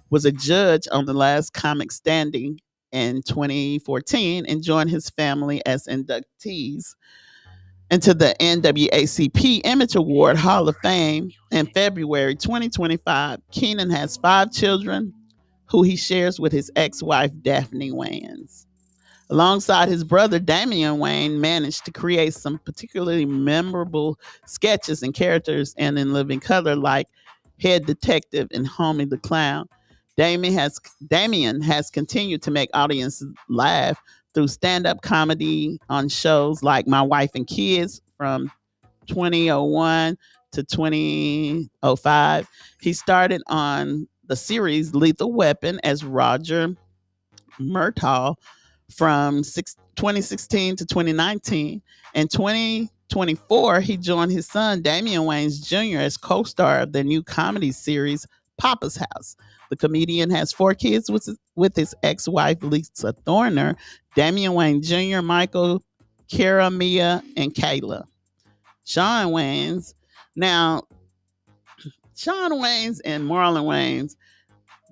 was a judge on The Last Comic Standing in 2014, and joined his family as inductees into the NAACP Image Award Hall of Fame in February 2025. Keenen has 5 children who he shares with his ex-wife, Daphne Wayans. Alongside his brother, Damian Wayne managed to create some particularly memorable sketches and characters in Living Color, like Head Detective and Homie the Clown. Damian has continued to make audiences laugh through stand-up comedy on shows like My Wife and Kids from 2001 to 2005. He started on the series Lethal Weapon as Roger Murtaugh from 2016 to 2019. In 2024, he joined his son Damian Wayans Jr. as co-star of the new comedy series Papa's House. The comedian has 4 kids with his ex-wife Lisa Thorner, Damian Wayne Jr., Michael, Kara, Mia, and Kayla. Shawn Wayans. Now, Sean Wayans and Marlon Wayans,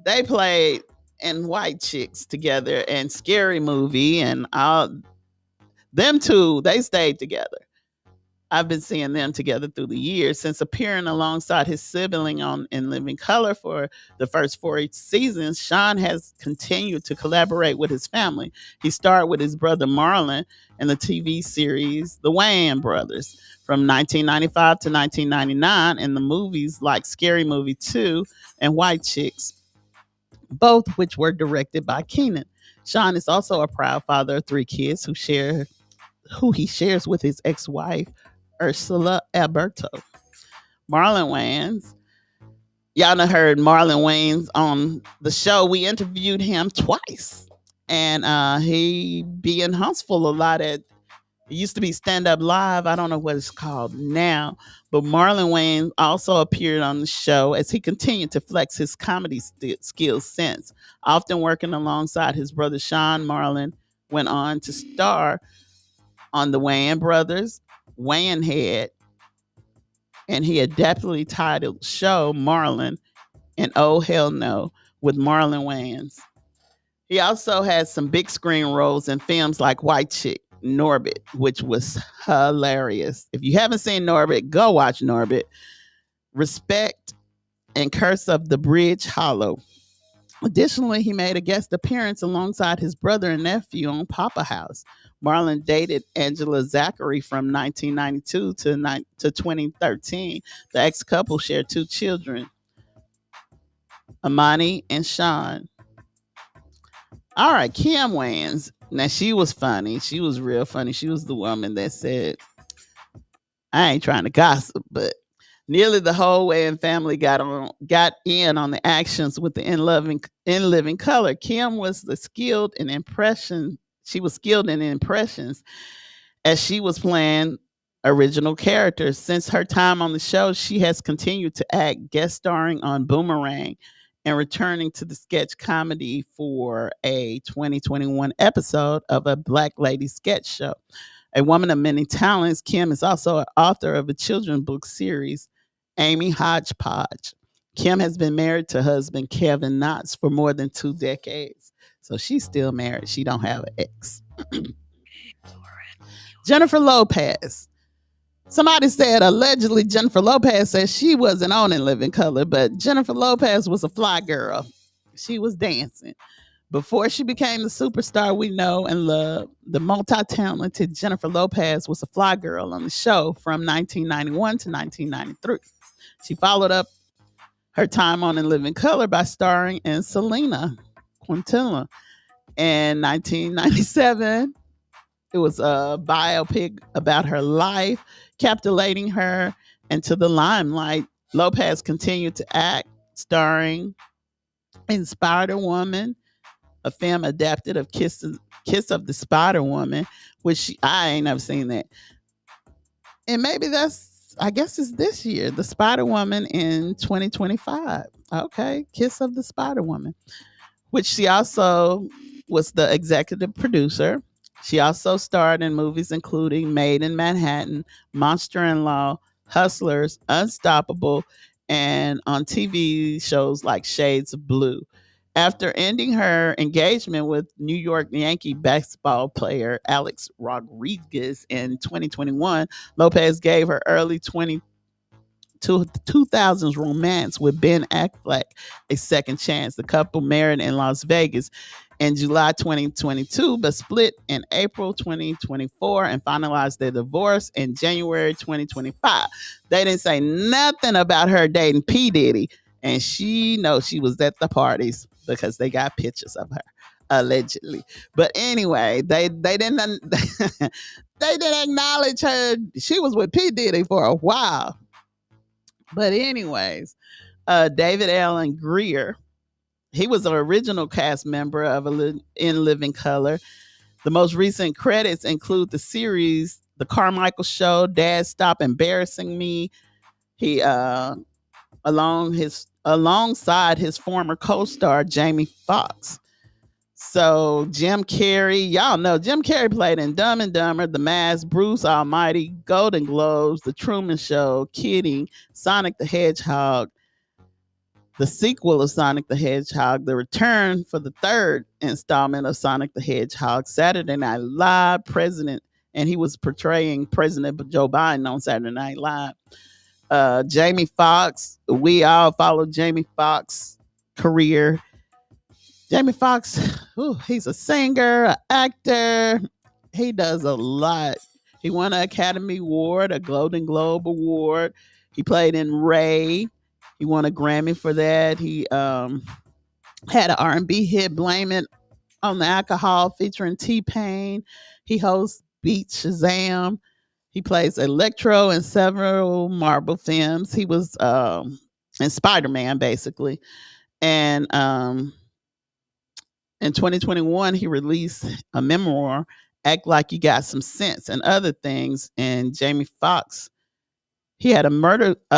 they played in White Chicks together and Scary Movie, and all them two, they stayed together. I've been seeing them together through the years since appearing alongside his sibling on In Living Color for the first 4 seasons. Sean has continued to collaborate with his family. He starred with his brother Marlon in the TV series The Wayans Brothers from 1995 to 1999, and the movies like Scary Movie 2 and White Chicks, both which were directed by Keenan. Sean is also a proud father of 3 kids who he shares with his ex-wife Ursula Alberto. Marlon Wayans. Y'all done heard Marlon Wayans on the show. We interviewed him twice. And he be in Huntsville a lot at, it used to be Stand Up Live. I don't know what it's called now. But Marlon Wayans also appeared on the show as he continued to flex his comedy skills since. Often working alongside his brother Sean, Marlon went on to star on the Wayans Brothers, Wayans Head, and he adeptly titled show Marlon and Oh Hell No with Marlon Wayans. He also had some big screen roles in films like White Chick, Norbit, which was hilarious. If you haven't seen Norbit, go watch Norbit. Respect and Curse of the Bridge Hollow. Additionally, he made a guest appearance alongside his brother and nephew on Papa House. Marlon dated Angela Zachary from 1992 to 2013. The ex-couple shared 2 children, Amani and Sean. All right, Kim Wayans. Now, she was funny. She was real funny. She was the woman that said, I ain't trying to gossip, but nearly the whole Wayans family got in on the actions with the In Living Color. Kim was skilled in impressions as she was playing original characters. Since her time on the show, she has continued to act, guest starring on Boomerang and returning to the sketch comedy for a 2021 episode of a Black Lady sketch show. A woman of many talents, Kim is also an author of a children's book series, Amy Hodgepodge. Kim has been married to husband Kevin Knotts for more than 2 decades. So she's still married. She don't have an ex. Jennifer Lopez. Somebody said allegedly Jennifer Lopez said she wasn't on In Living Color, but Jennifer Lopez was a fly girl. She was dancing. Before she became the superstar we know and love, the multi-talented Jennifer Lopez was a fly girl on the show from 1991 to 1993. She followed up her time on In Living Color by starring in Selena Quintanilla. In 1997, it was a biopic about her life, captivating her into the limelight. Lopez continued to act, starring in Spider-Woman, a film adapted of Kiss of the Spider-Woman, which I ain't never seen that. And maybe I guess it's this year, the Spider-Woman in 2025. Okay, Kiss of the Spider-Woman, which she also was the executive producer. She also starred in movies including Made in Manhattan, Monster-in-Law, Hustlers, Unstoppable, and on TV shows like Shades of Blue. After ending her engagement with New York Yankee baseball player Alex Rodriguez in 2021, Lopez gave her early 2000s romance with Ben Affleck a second chance. The couple married in Las Vegas in July 2022, but split in April 2024 and finalized their divorce in January 2025. They didn't say nothing about her dating P. Diddy, and she knows she was at the parties because they got pictures of her, allegedly. But anyway, they didn't they didn't acknowledge her. She was with P. Diddy for a while. But anyways, David Allen Greer, he was an original cast member of In Living Color. The most recent credits include the series The Carmichael Show, Dad Stop Embarrassing Me. He alongside his former co-star Jamie Foxx. So Jim Carrey, y'all know Jim Carrey played in Dumb and Dumber, The Mask, Bruce Almighty, Golden Globes, The Truman Show, Kidding, Sonic the Hedgehog, the sequel of Sonic the Hedgehog, the return for the third installment of Sonic the Hedgehog, Saturday Night Live president, and he was portraying President Joe Biden on Saturday Night Live. Jamie Foxx, we all follow Jamie Foxx's career. Jamie Foxx, he's a singer, an actor. He does a lot. He won an Academy Award, a Golden Globe Award. He played in Ray. He won a Grammy for that. He had an R&B hit, Blame It on the Alcohol, featuring T-Pain. He hosts Beat Shazam. He plays Electro in several Marvel films. He was in Spider-Man, basically. And in 2021, he released a memoir, Act Like You Got Some Sense, and other things. And Jamie Foxx, he had a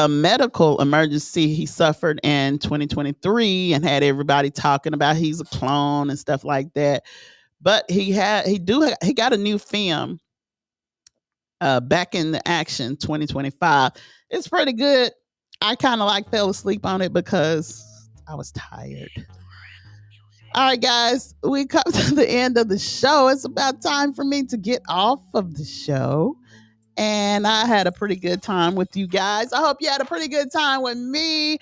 medical emergency he suffered in 2023 and had everybody talking about he's a clone and stuff like that. But he got a new film, Back in the Action 2025. It's pretty good. I kind of fell asleep on it because I was tired. All right, guys, we come to the end of the show. It's about time for me to get off of the show. And I had a pretty good time with you guys. I hope you had a pretty good time with me.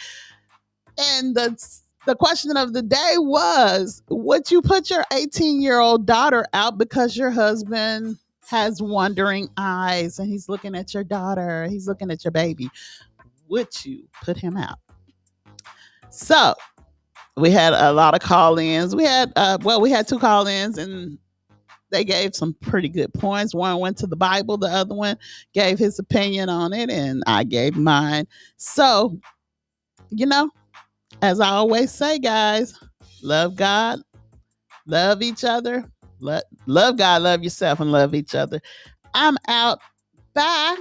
And the question of the day was, would you put your 18-year-old daughter out because your husband has wandering eyes and he's looking at your daughter, he's looking at your baby? Would you put him out? So we had a lot of call-ins. We had 2 call-ins, and they gave some pretty good points. One went to the Bible, the other one gave his opinion on it, and I gave mine. So, as I always say, guys, love God, love each other, love God, love yourself, and love each other. I'm out. Bye.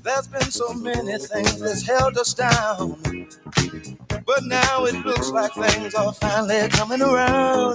There's been so many things that's held us down, but now it looks like things are finally coming around.